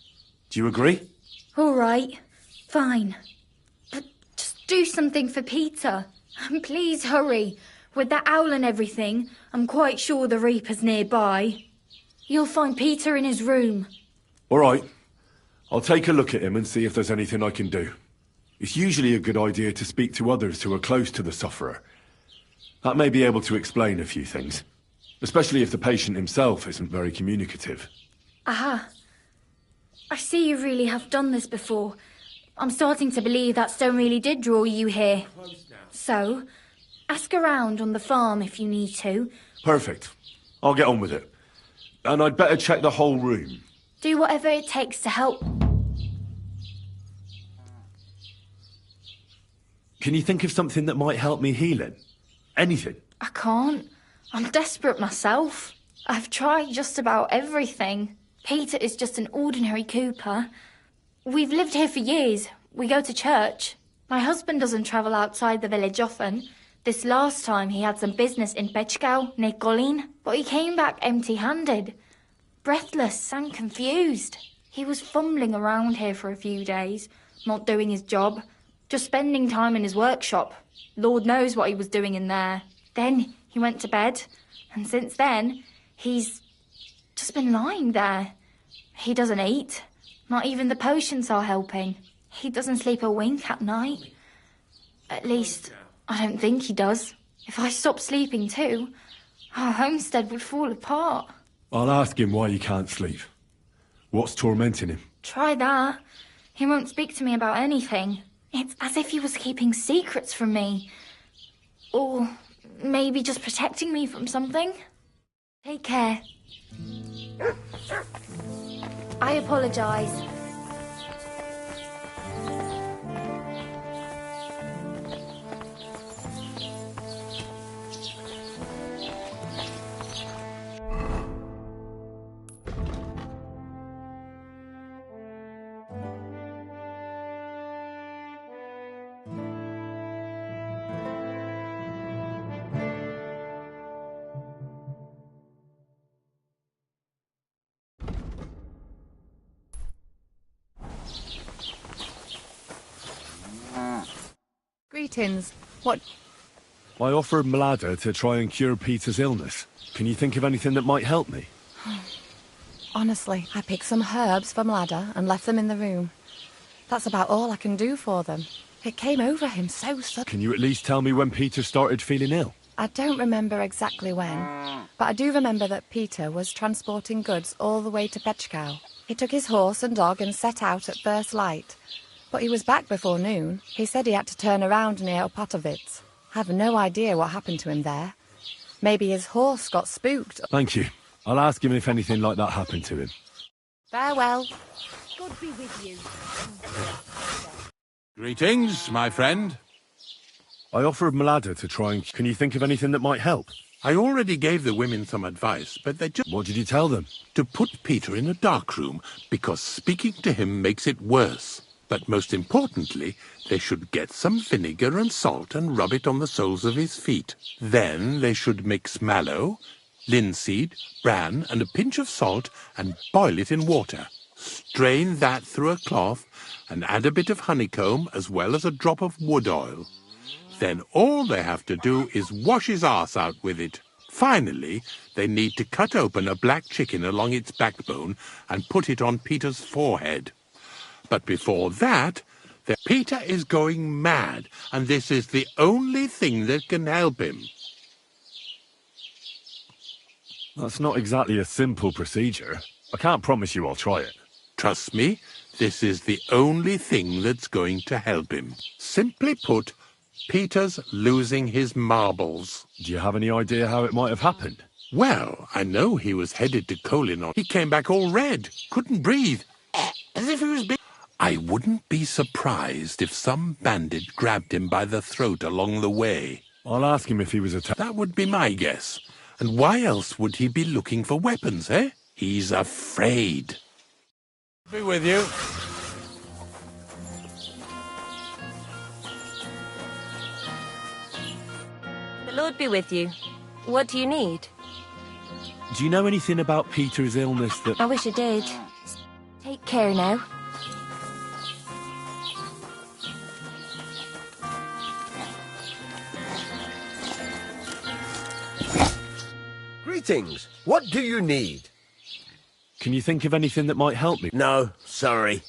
Do you agree? All right. Fine. But just do something for Peter. And please hurry. With that owl and everything, I'm quite sure the Reaper's nearby. You'll find Peter in his room. All right. I'll take a look at him and see if there's anything I can do. It's usually a good idea to speak to others who are close to the sufferer. That may be able to explain a few things, especially if the patient himself isn't very communicative. Aha. I see you really have done this before. I'm starting to believe that stone really did draw you here. So, ask around on the farm if you need to. Perfect. I'll get on with it. And I'd better check the whole room. Do whatever it takes to help. Can you think of something that might help me healing? Anything? I can't. I'm desperate myself. I've tried just about everything. Peter is just an ordinary cooper. We've lived here for years. We go to church. My husband doesn't travel outside the village often. This last time he had some business in Pechkau, near Golin, but he came back empty-handed. Breathless and confused. He was fumbling around here for a few days, not doing his job, just spending time in his workshop. Lord knows what he was doing in there. Then he went to bed, and since then, he's just been lying there. He doesn't eat. Not even the potions are helping. He doesn't sleep a wink at night. At least, I don't think he does. If I stopped sleeping too, our homestead would fall apart. I'll ask him why he can't sleep. What's tormenting him? Try that. He won't speak to me about anything. It's as if he was keeping secrets from me. Or maybe just protecting me from something. Take care. I apologise. Greetings. What? I offered Mlada to try and cure Peter's illness. Can you think of anything that might help me? Honestly, I picked some herbs from Ladder and left them in the room. That's about all I can do for them. It came over him so suddenly. Can you at least tell me when Peter started feeling ill? I don't remember exactly when, but I do remember that Peter was transporting goods all the way to Pechkau. He took his horse and dog and set out at first light. But he was back before noon. He said he had to turn around near Opatovitz. I have no idea what happened to him there. Maybe his horse got spooked. Thank you. I'll ask him if anything like that happened to him. Farewell. God be with you. Greetings, my friend. I offered Mlada to try and... Can you think of anything that might help? I already gave the women some advice, but they just... What did you tell them? To put Peter in a dark room, because speaking to him makes it worse. But most importantly, they should get some vinegar and salt and rub it on the soles of his feet. Then they should mix mallow, linseed, bran, and a pinch of salt and boil it in water. Strain that through a cloth and add a bit of honeycomb as well as a drop of wood oil. Then all they have to do is wash his arse out with it. Finally, they need to cut open a black chicken along its backbone and put it on Peter's forehead. But before that, Peter is going mad, and this is the only thing that can help him. That's not exactly a simple procedure. I can't promise you I'll try it. Trust me, this is the only thing that's going to help him. Simply put, Peter's losing his marbles. Do you have any idea how it might have happened? Well, I know he was headed to Kolin. He came back all red, couldn't breathe, as if he was being... I wouldn't be surprised if some bandit grabbed him by the throat along the way. I'll ask him if he was attacked. That would be my guess. And why else would he be looking for weapons, eh? He's afraid. Be with you. The Lord be with you. What do you need? Do you know anything about Peter's illness that... I wish I did. Take care now. Greetings. What do you need? Can you think of anything that might help me? No, sorry.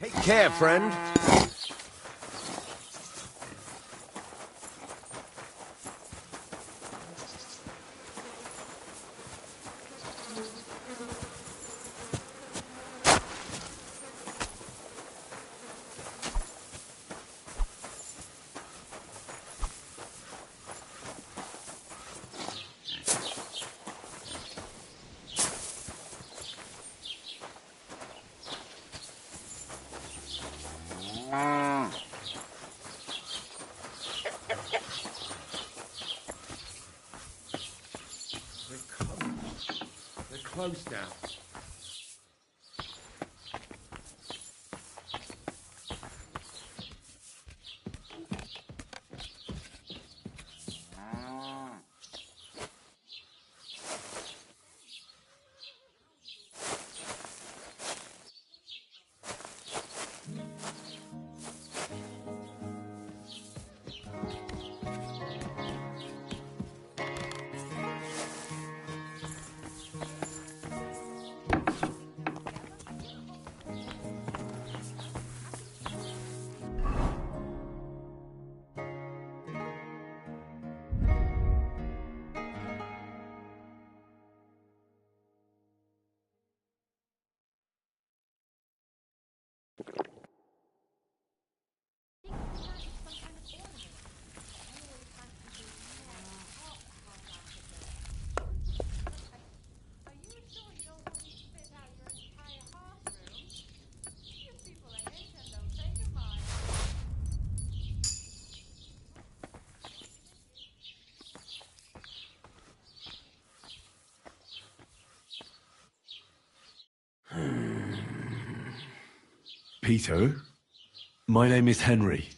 Take care, friend. close now. Peter, my name is Henry.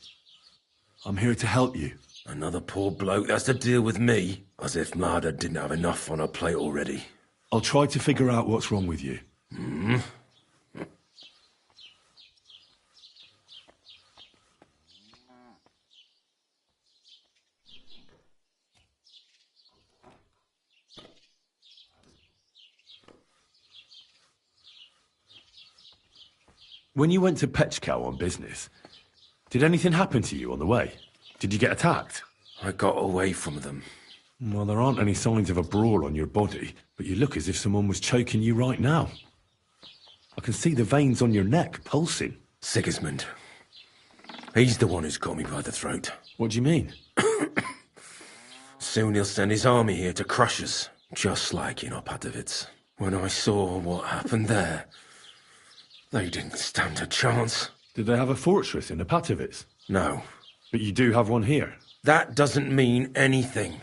I'm here to help you. Another poor bloke that's to deal with me, as if Marder didn't have enough on her plate already. I'll try to figure out what's wrong with you. When you went to Pechkow on business, did anything happen to you on the way? Did you get attacked? I got away from them. Well, there aren't any signs of a brawl on your body, but you look as if someone was choking you right now. I can see the veins on your neck pulsing. Sigismund. He's the one who's got me by the throat. What do you mean? Soon he'll send his army here to crush us, just like in Opatovitz. When I saw what happened there, they didn't stand a chance. Did they have a fortress in Opatovitz? No. But you do have one here? That doesn't mean anything.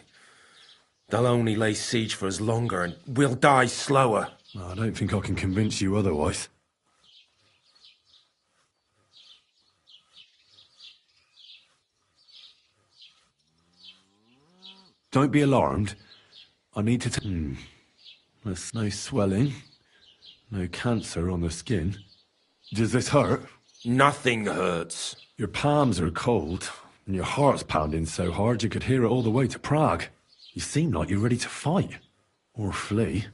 They'll only lay siege for us longer, and we'll die slower. I don't think I can convince you otherwise. Don't be alarmed. I need to... There's no swelling. No cancer on the skin. Does this hurt? Nothing hurts. Your palms are cold, and your heart's pounding so hard you could hear it all the way to Prague. You seem like you're ready to fight. Or flee.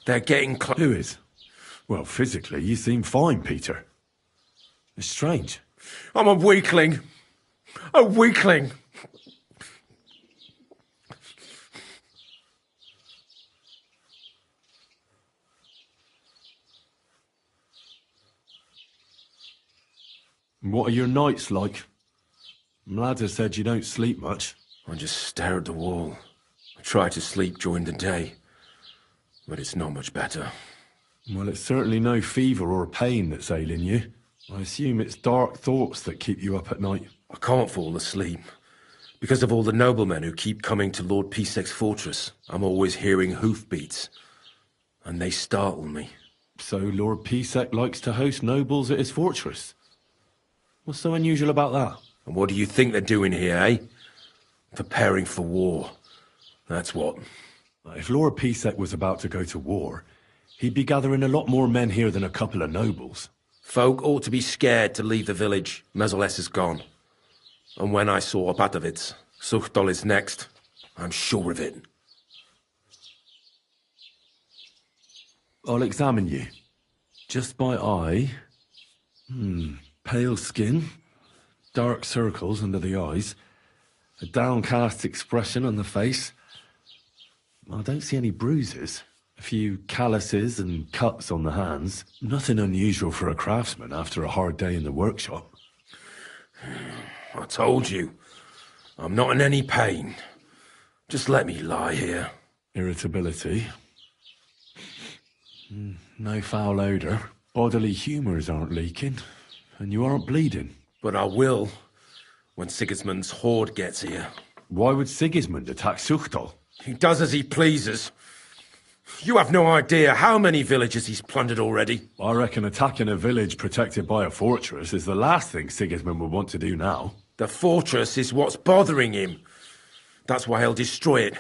They're getting close. Who is? Well, physically, you seem fine, Peter. It's strange. I'm a weakling. A weakling. What are your nights like? Mlada said you don't sleep much. I just stare at the wall. I try to sleep during the day, but it's not much better. Well, it's certainly no fever or pain that's ailing you. I assume it's dark thoughts that keep you up at night. I can't fall asleep. Because of all the noblemen who keep coming to Lord Pisek's fortress, I'm always hearing hoofbeats. And they startle me. So Lord Pisek likes to host nobles at his fortress? What's so unusual about that? And what do you think they're doing here, eh? Preparing for war. That's what. If Lord Pisek was about to go to war, he'd be gathering a lot more men here than a couple of nobles. Folk ought to be scared to leave the village. Mezoles is gone. And when I saw Opatovitz, Suchtol is next. I'm sure of it. I'll examine you. Just by eye. Pale skin. Dark circles under the eyes. A downcast expression on the face. I don't see any bruises. A few calluses and cuts on the hands. Nothing unusual for a craftsman after a hard day in the workshop. I told you. I'm not in any pain. Just let me lie here. Irritability. No foul odour. Bodily humours aren't leaking. And you aren't bleeding. But I will, when Sigismund's horde gets here. Why would Sigismund attack Suchtol? He does as he pleases. You have no idea how many villages he's plundered already. I reckon attacking a village protected by a fortress is the last thing Sigismund would want to do now. The fortress is what's bothering him. That's why he'll destroy it.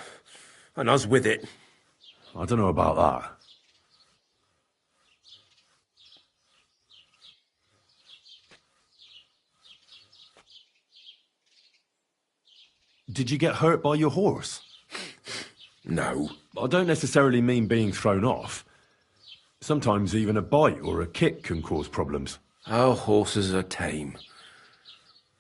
And us with it. I don't know about that. Did you get hurt by your horse? No. I don't necessarily mean being thrown off. Sometimes even a bite or a kick can cause problems. Our horses are tame.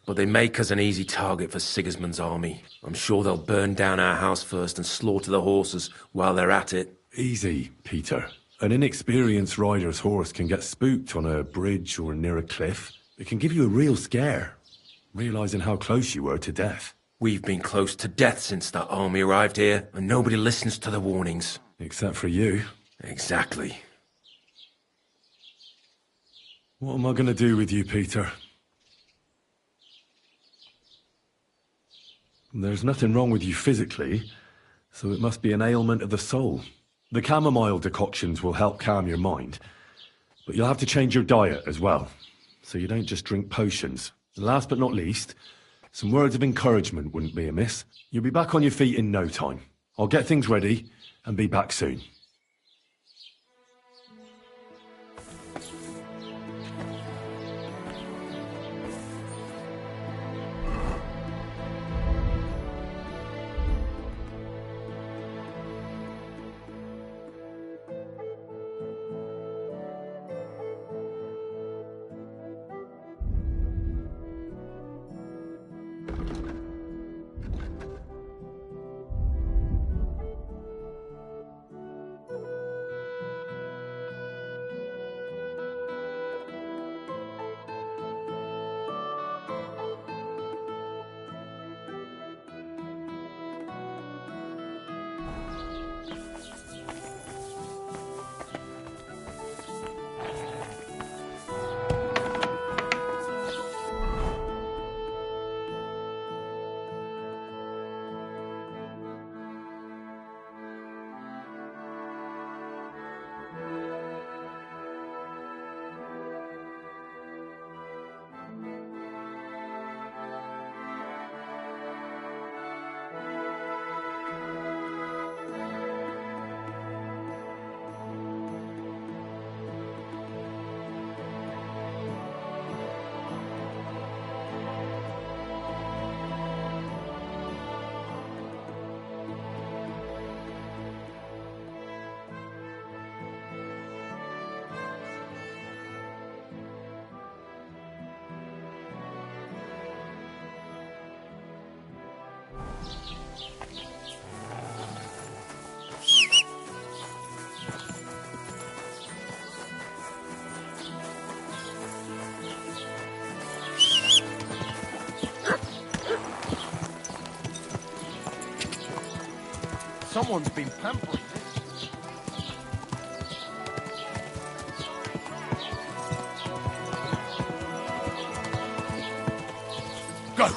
But they make us an easy target for Sigismund's army. I'm sure they'll burn down our house first and slaughter the horses while they're at it. Easy, Peter. An inexperienced rider's horse can get spooked on a bridge or near a cliff. It can give you a real scare, realizing how close you were to death. We've been close to death since that army arrived here, and nobody listens to the warnings. Except for you. Exactly. What am I going to do with you, Peter? There's nothing wrong with you physically, so it must be an ailment of the soul. The chamomile decoctions will help calm your mind, but you'll have to change your diet as well, so you don't just drink potions. And last but not least, some words of encouragement wouldn't be amiss. You'll be back on your feet in no time. I'll get things ready and be back soon. Someone's been pampering this. Go!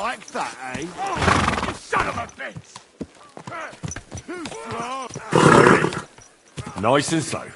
like that, eh? Oh, you son of a bitch! Nice and slow.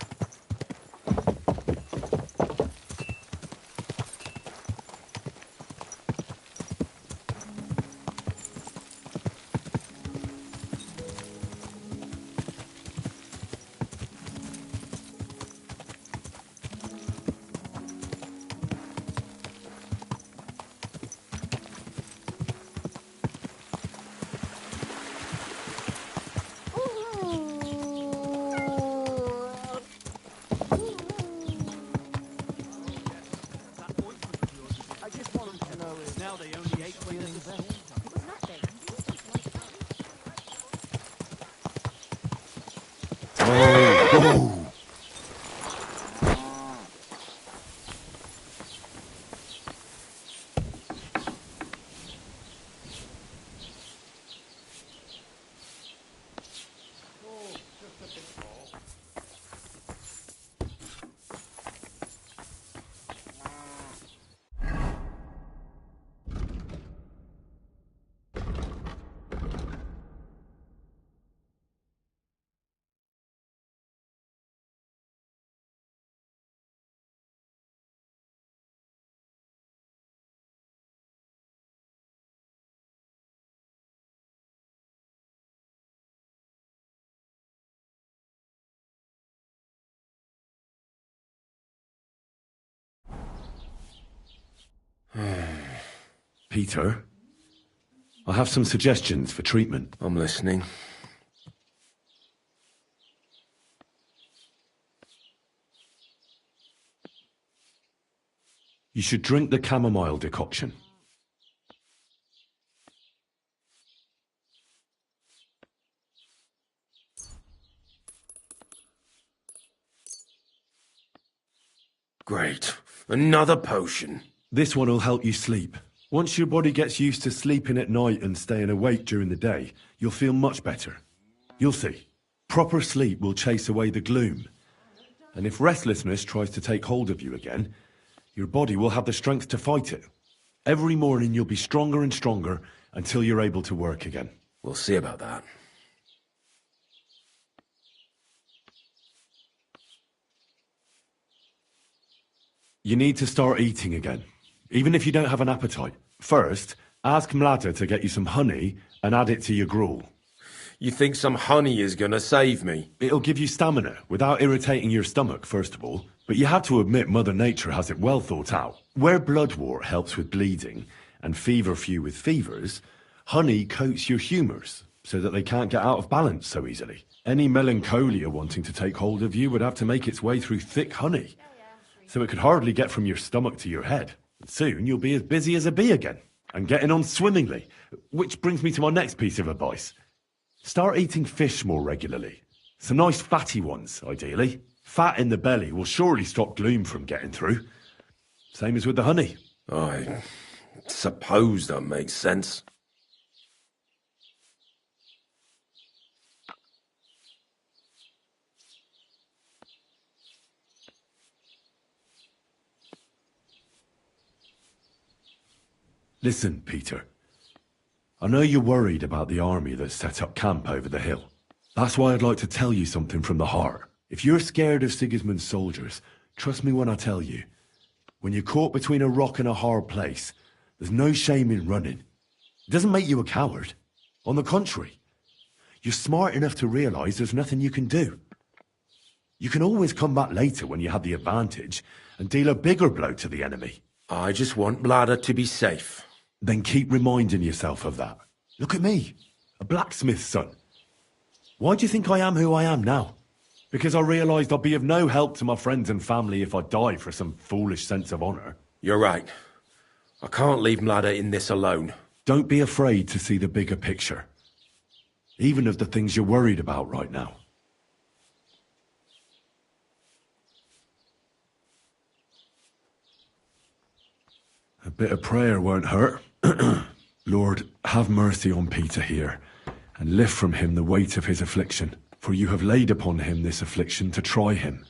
Peter, I have some suggestions for treatment. I'm listening. You should drink the chamomile decoction. Great. Another potion. This one will help you sleep. Once your body gets used to sleeping at night and staying awake during the day, you'll feel much better. You'll see. Proper sleep will chase away the gloom. And if restlessness tries to take hold of you again, your body will have the strength to fight it. Every morning you'll be stronger and stronger until you're able to work again. We'll see about that. You need to start eating again, even if you don't have an appetite. First, ask Mlada to get you some honey and add it to your gruel. You think some honey is gonna save me? It'll give you stamina without irritating your stomach, first of all. But you have to admit Mother Nature has it well thought out. Where bloodwort helps with bleeding and feverfew with fevers, honey coats your humours so that they can't get out of balance so easily. Any melancholia wanting to take hold of you would have to make its way through thick honey. So it could hardly get from your stomach to your head. Soon you'll be as busy as a bee again, and getting on swimmingly. Which brings me to my next piece of advice. Start eating fish more regularly. Some nice fatty ones, ideally. Fat in the belly will surely stop gloom from getting through. Same as with the honey. I suppose that makes sense. Listen, Peter. I know you're worried about the army that's set up camp over the hill. That's why I'd like to tell you something from the heart. If you're scared of Sigismund's soldiers, trust me when I tell you. When you're caught between a rock and a hard place, there's no shame in running. It doesn't make you a coward. On the contrary, you're smart enough to realise there's nothing you can do. You can always come back later when you have the advantage and deal a bigger blow to the enemy. I just want Mlada to be safe. Then keep reminding yourself of that. Look at me, a blacksmith's son. Why do you think I am who I am now? Because I realised I'd be of no help to my friends and family if I die for some foolish sense of honour. You're right. I can't leave Mlada in this alone. Don't be afraid to see the bigger picture. Even of the things you're worried about right now. A bit of prayer won't hurt. Lord, have mercy on Peter here, and lift from him the weight of his affliction. For you have laid upon him this affliction to try him.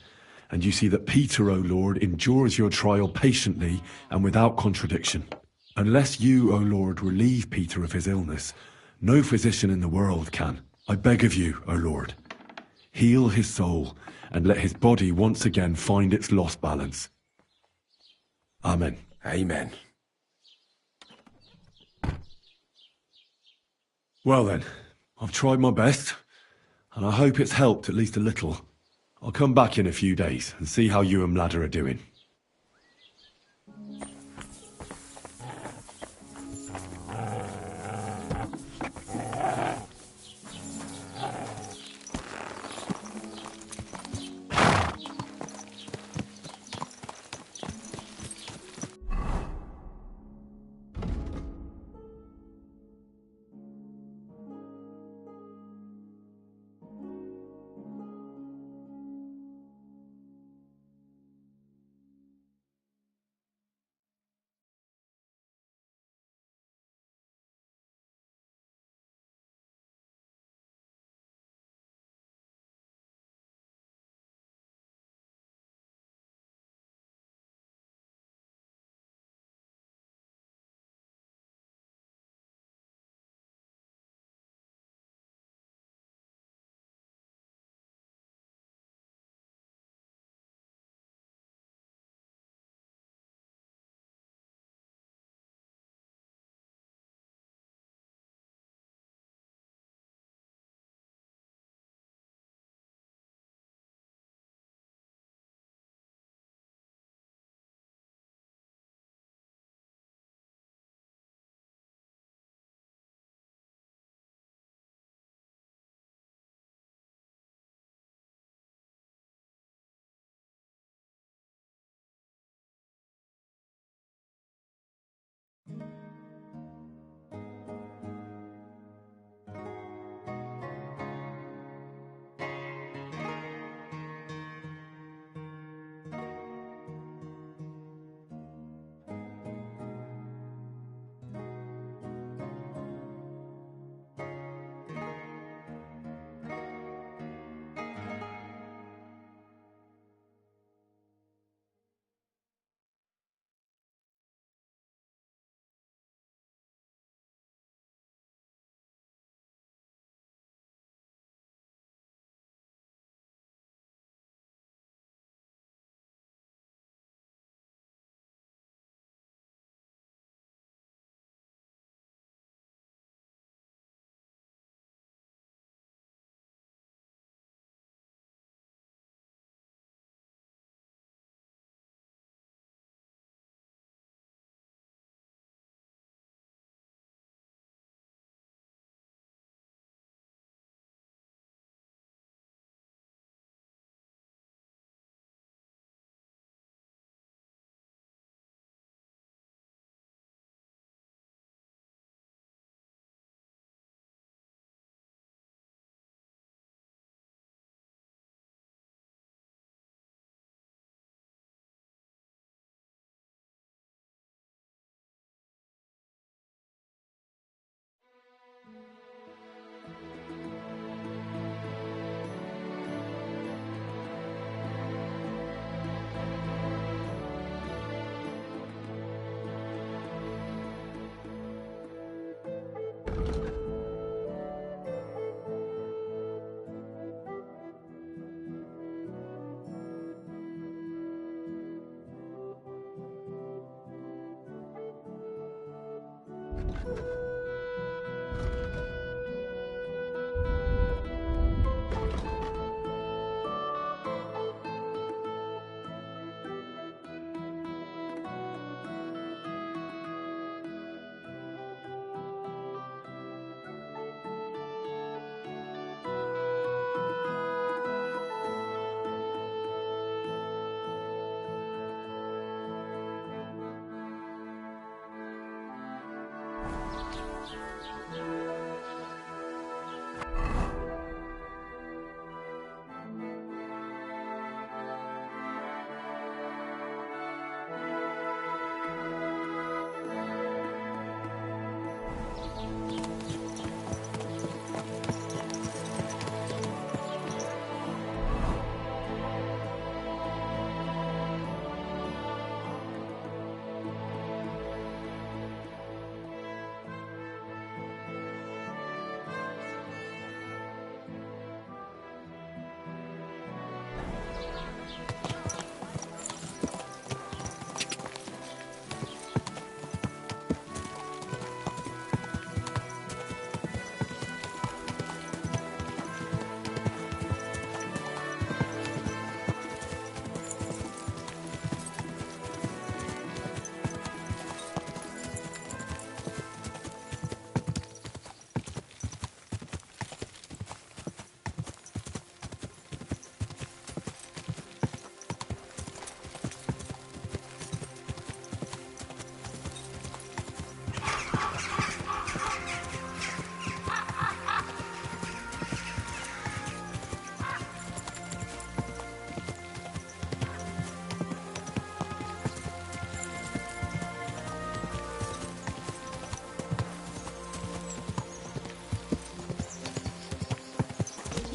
And you see that Peter, O Lord, endures your trial patiently and without contradiction. Unless you, O Lord, relieve Peter of his illness, no physician in the world can. I beg of you, O Lord, heal his soul and let his body once again find its lost balance. Amen. Amen. Well then, I've tried my best, and I hope it's helped at least a little. I'll come back in a few days and see how you and Ladder are doing.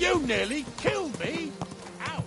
You nearly killed me! Ow!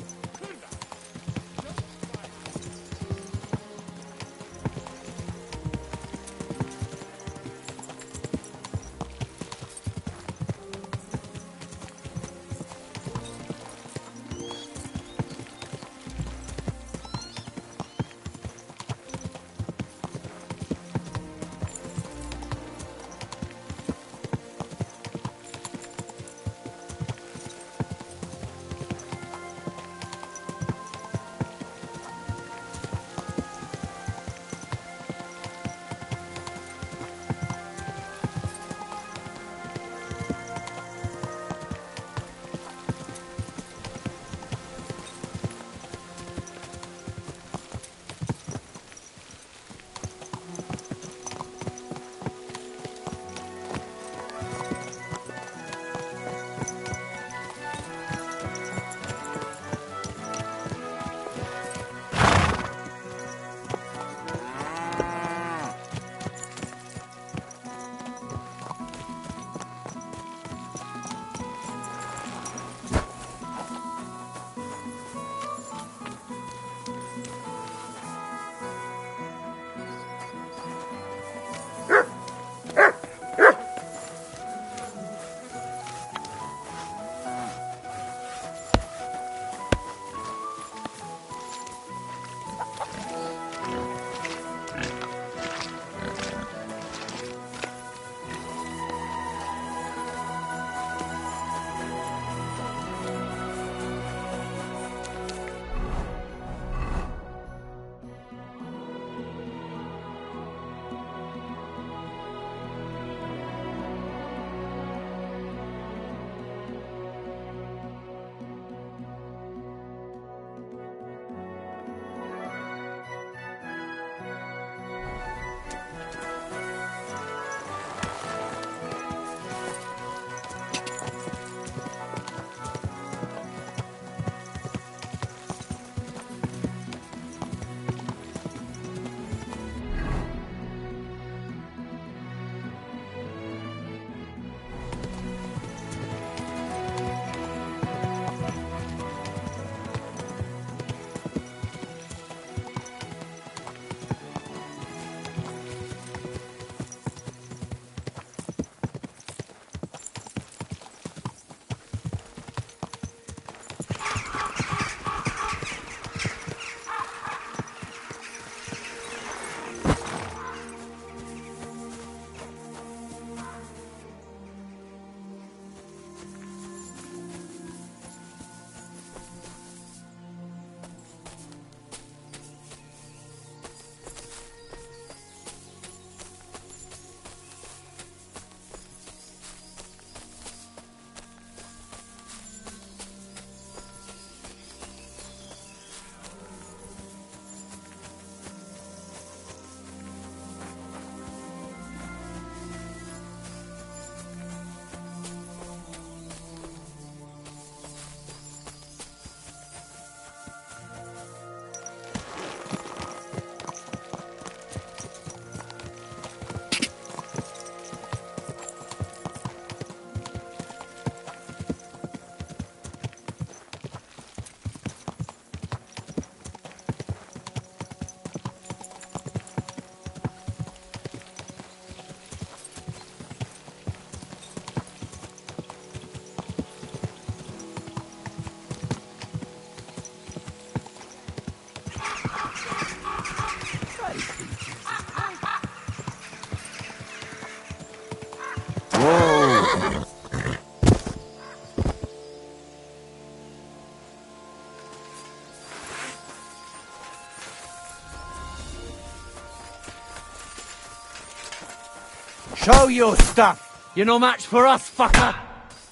Show your stuff. You're no match for us, fucker.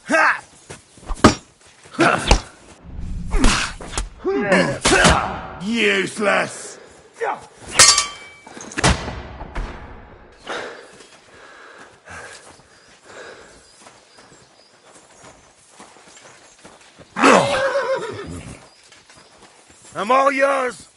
Ha! Useless! I'm all yours.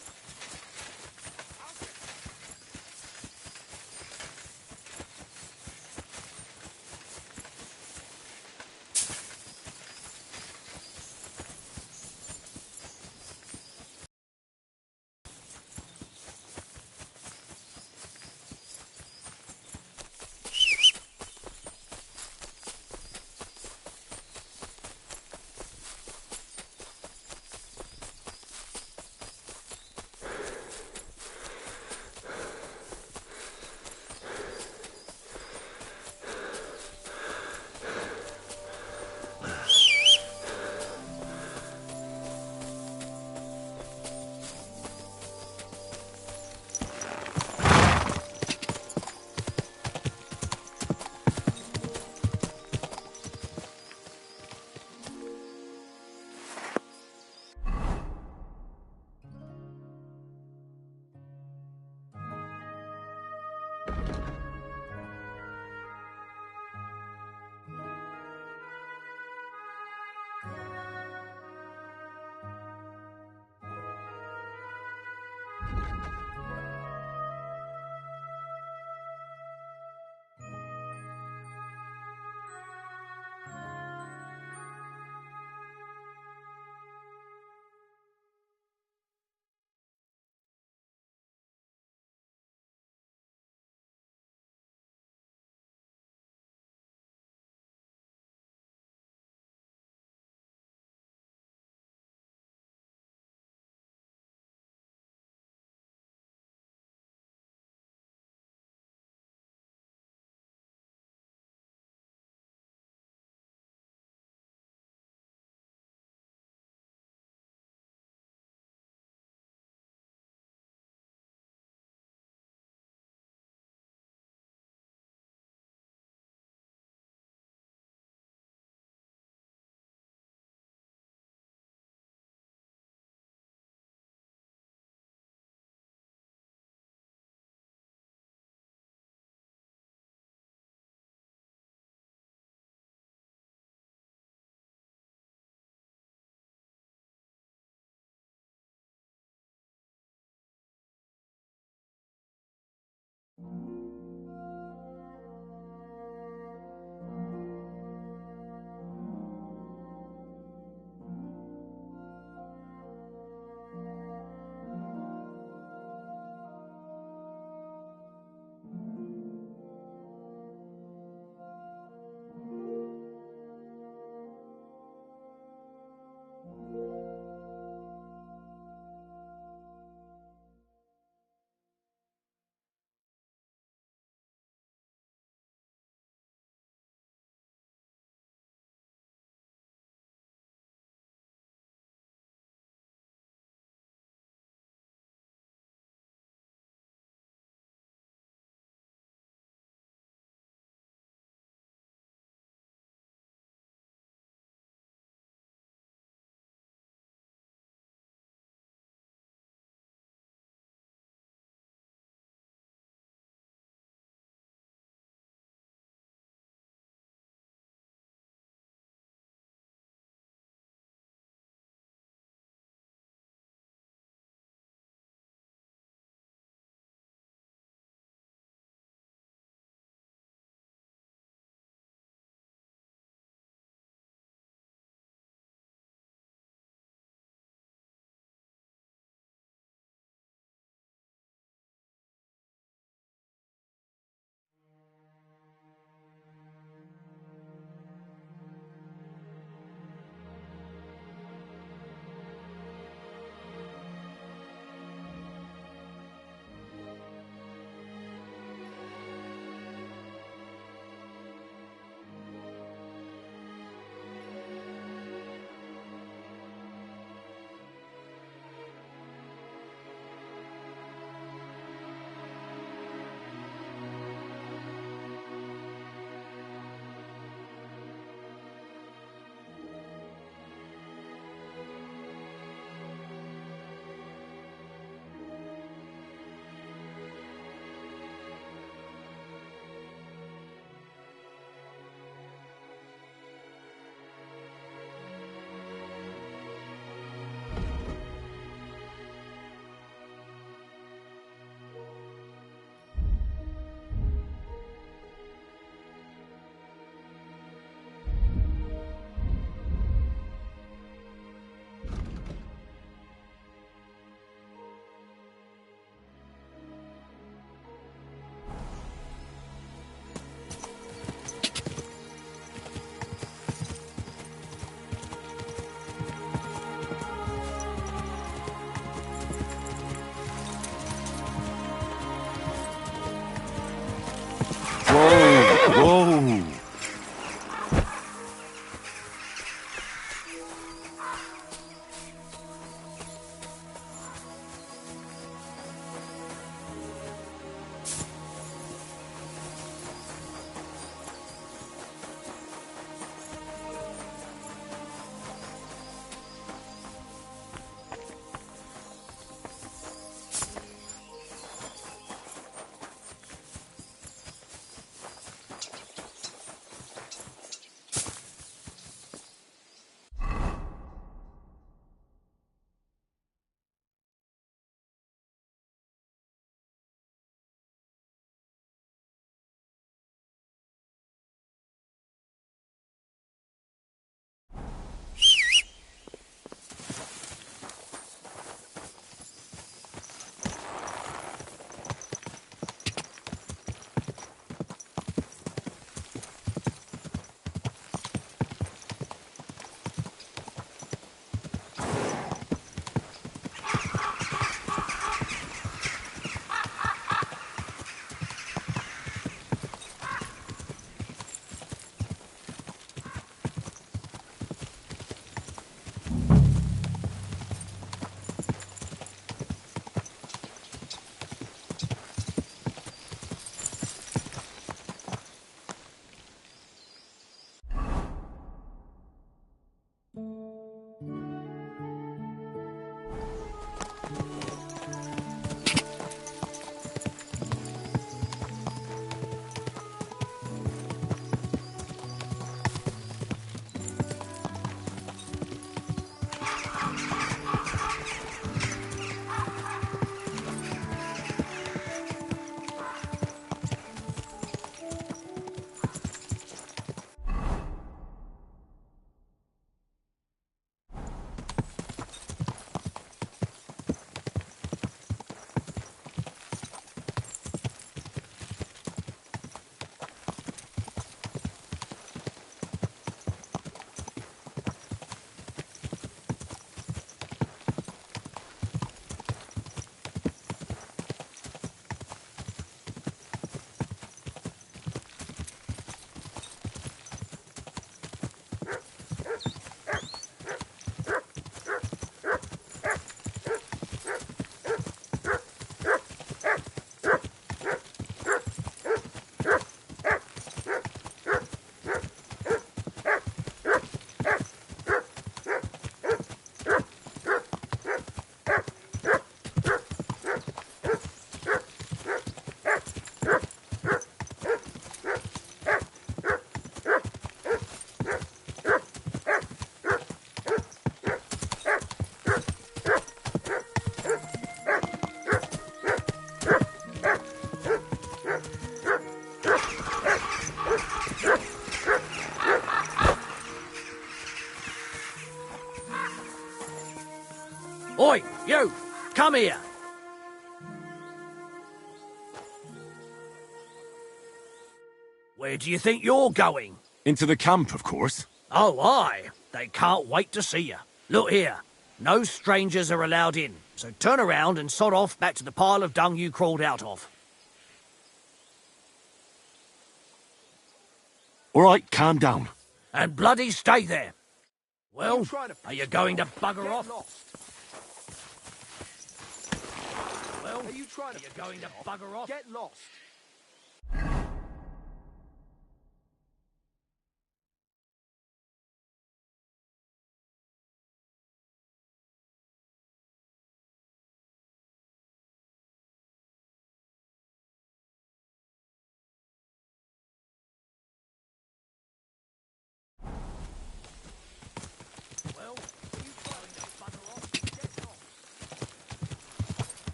Oi, you! Come here! Where do you think you're going? Into the camp, of course. Oh, aye. They can't wait to see you. Look here. No strangers are allowed in, so turn around and sod off back to the pile of dung you crawled out of. All right, calm down. And bloody stay there. Well, are you going to bugger off? Well, are you going to bugger off? Get lost.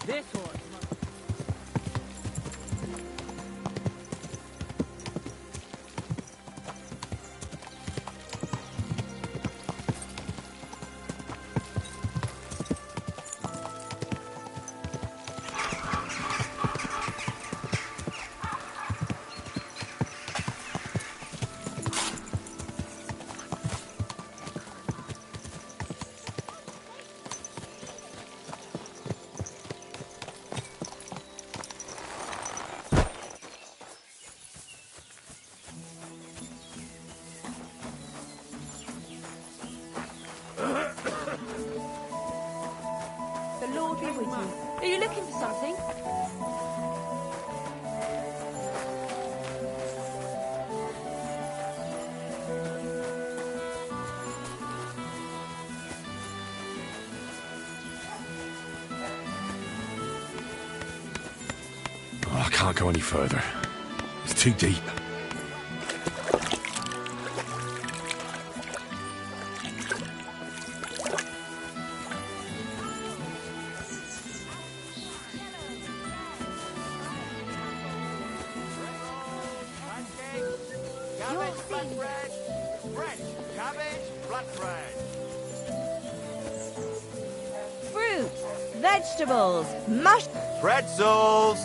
This horse. The Lord be with you. Are you looking for something? Oh, I can't go any further. It's too deep. Cabbage, flatbread. Fresh cabbage, flatbread. Fruits, vegetables, mush... Pretzels.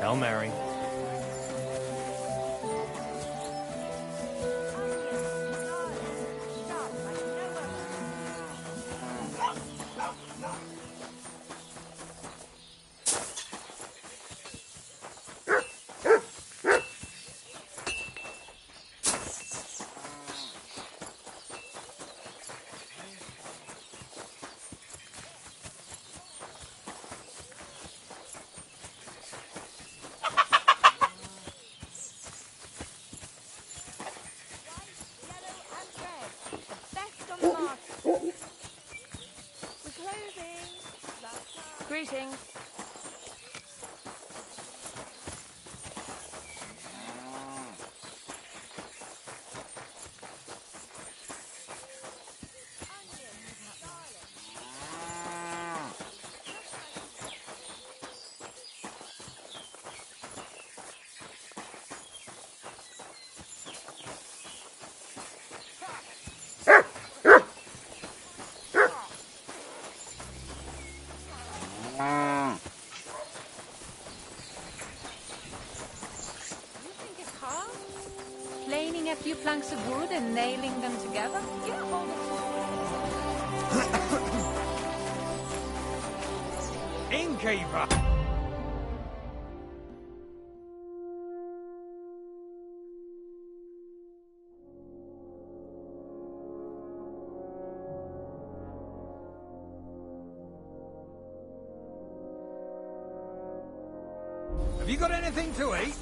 Hail Mary. Greetings. Planing a few planks of wood and nailing them together? Yeah, hold it. Innkeeper! Have you got anything to eat?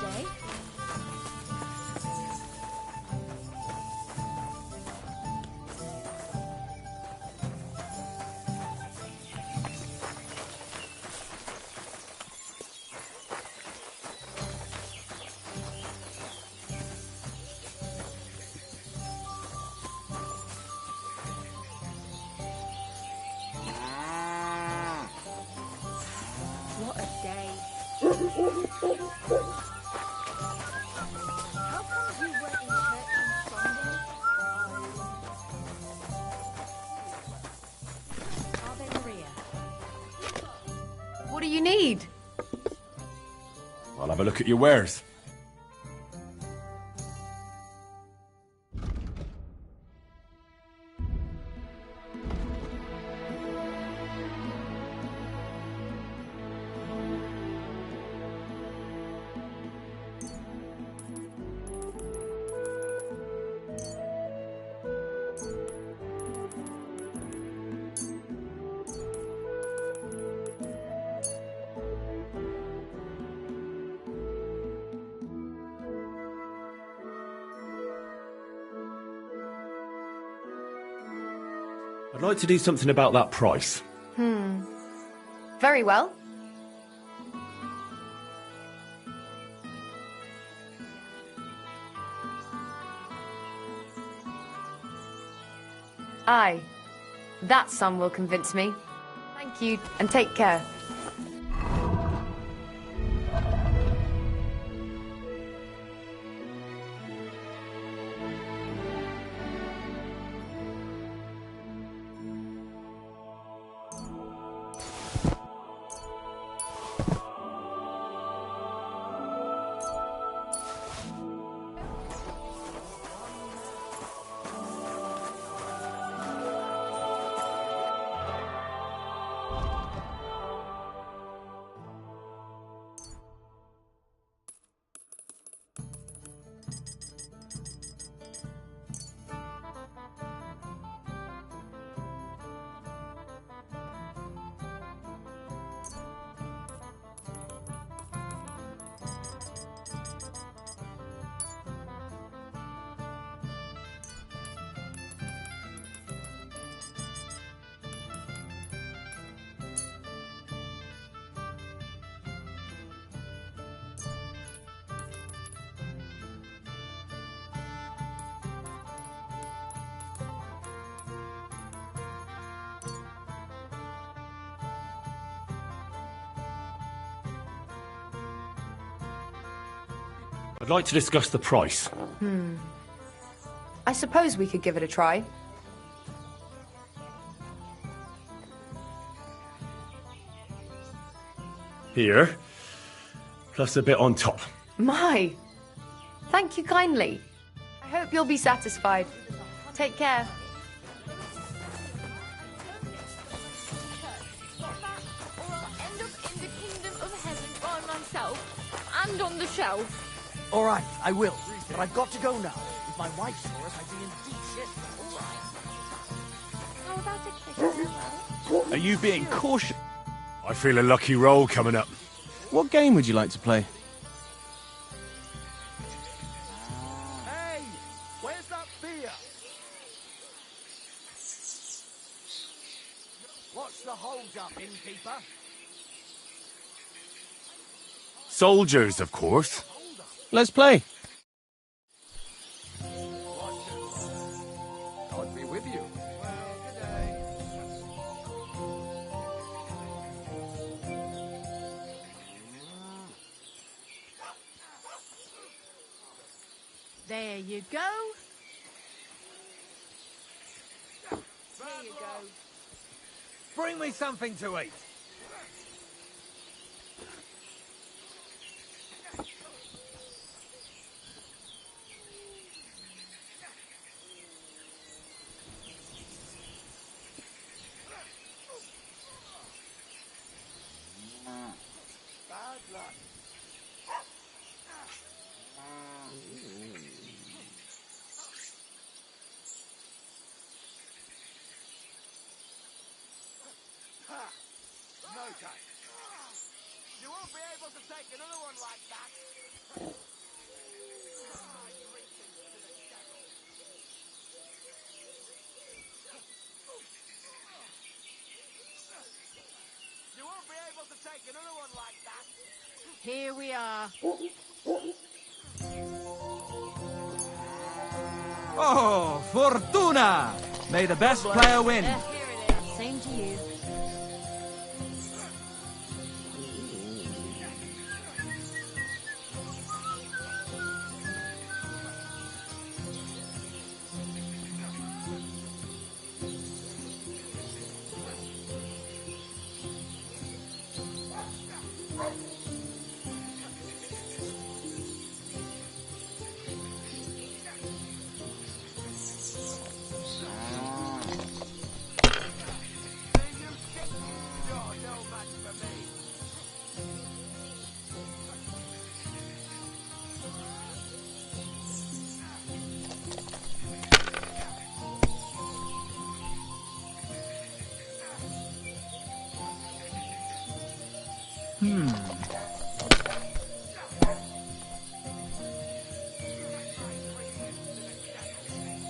day. What a day. How come you weren't in church on Sunday? Ave Maria. What do you need? I'll have a look at your wares. I'd like to do something about that price. Very well. Aye. That sum will convince me. Thank you, and take care. I'd like to discuss the price. I suppose we could give it a try. Here, plus a bit on top. My! Thank you kindly. I hope you'll be satisfied. Take care. Or I'll end up in the kingdom of heaven by myself and on the shelf. All right, I will. But I've got to go now. If my wife saw us, I'd be in deep shit. How about a kiss as well? Are you being cautious? I feel a lucky roll coming up. What game would you like to play? Hey, where's that beer? What's the hold-up, innkeeper? Soldiers, of course. Let's play. God be with you. There you go. Here you go. Bring me something to eat. You won't be able to take another one like that. You won't be able to take another one like that. Here we are. Oh, Fortuna! May the best player win. Here it is. Same to you.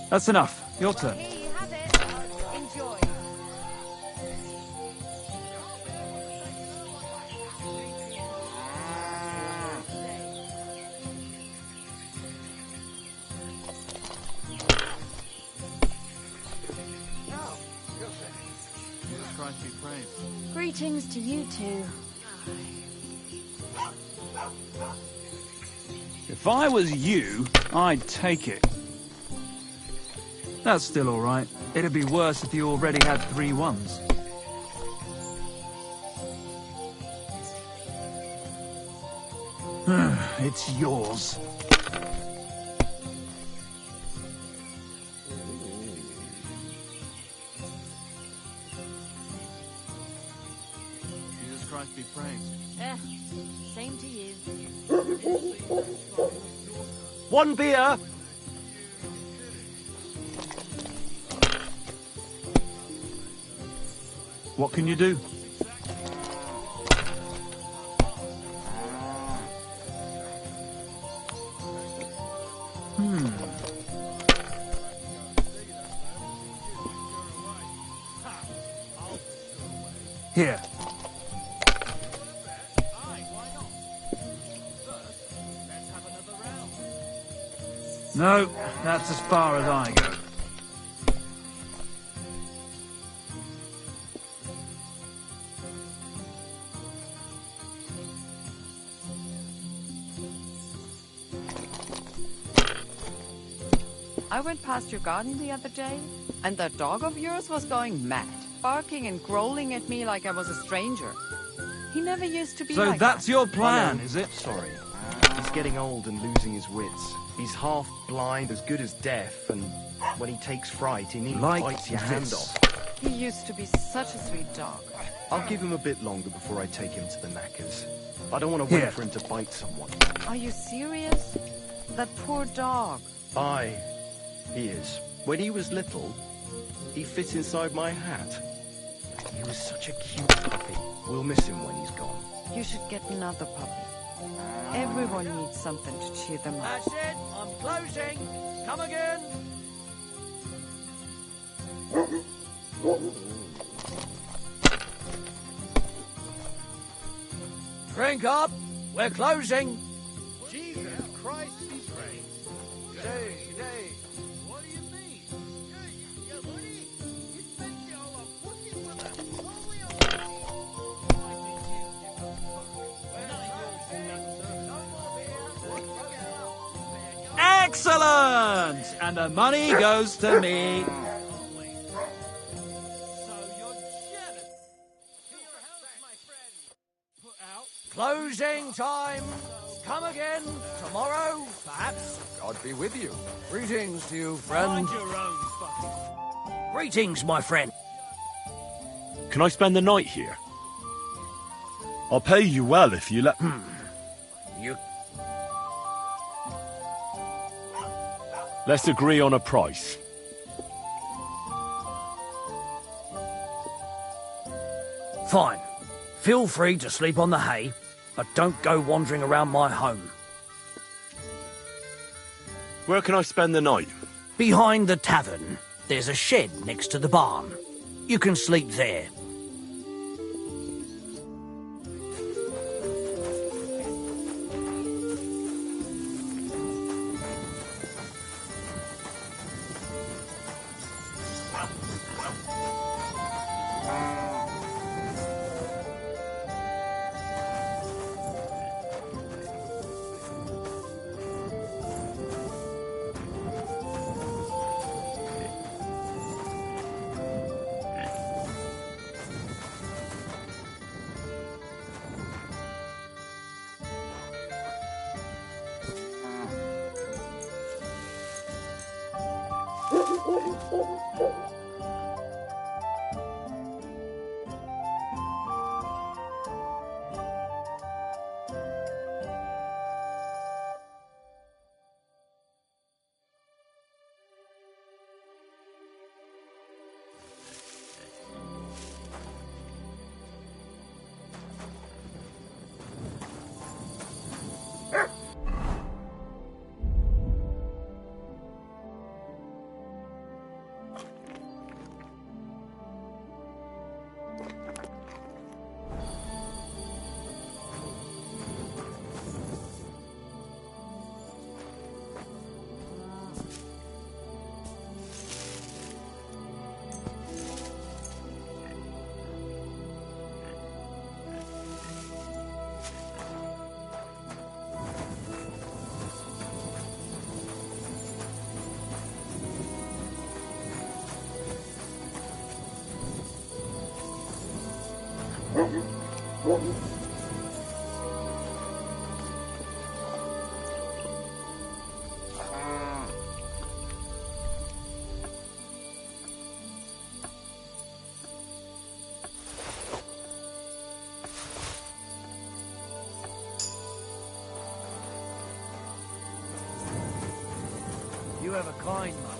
That's enough. Your turn. Here you have it. Enjoy. Jesus Christ be praised. Greetings to you two. If I was you, I'd take it. That's still all right. It'd be worse if you already had 3 ones. It's yours. Jesus Christ be praised. Same to you. One beer. What can you do? Here. No, that's as far as I go. I went past your garden the other day, and that dog of yours was going mad, barking and growling at me like I was a stranger. He never used to be So like that's that. your plan, is it? Sorry. He's getting old and losing his wits. He's half blind, as good as deaf, and when he takes fright, he nearly Like bites your hand this. off. He used to be such a sweet dog. I'll give him a bit longer before I take him to the knackers. I don't want to wait Here. for him to bite someone. Are you serious? That poor dog. Aye, he is. When he was little, he fit inside my hat. He was such a cute puppy. We'll miss him when he's gone. You should get another puppy. Everyone needs something to cheer them up. That's it. I'm closing. Come again. Drink up. We're closing. Jesus Christ be praised. G'day, g'day. What do you mean? Yeah, buddy. You spent your fucking with us. What we Excellent! And the money goes to me. Closing time. Come again tomorrow, perhaps. God be with you. Greetings to you, friend. Mind your own fucking... Greetings, my friend. Can I spend the night here? I'll pay you well if you let... You Let's agree on a price. Fine. Feel free to sleep on the hay, but don't go wandering around my home. Where can I spend the night? Behind the tavern, there's a shed next to the barn. You can sleep there. You have a kind mind.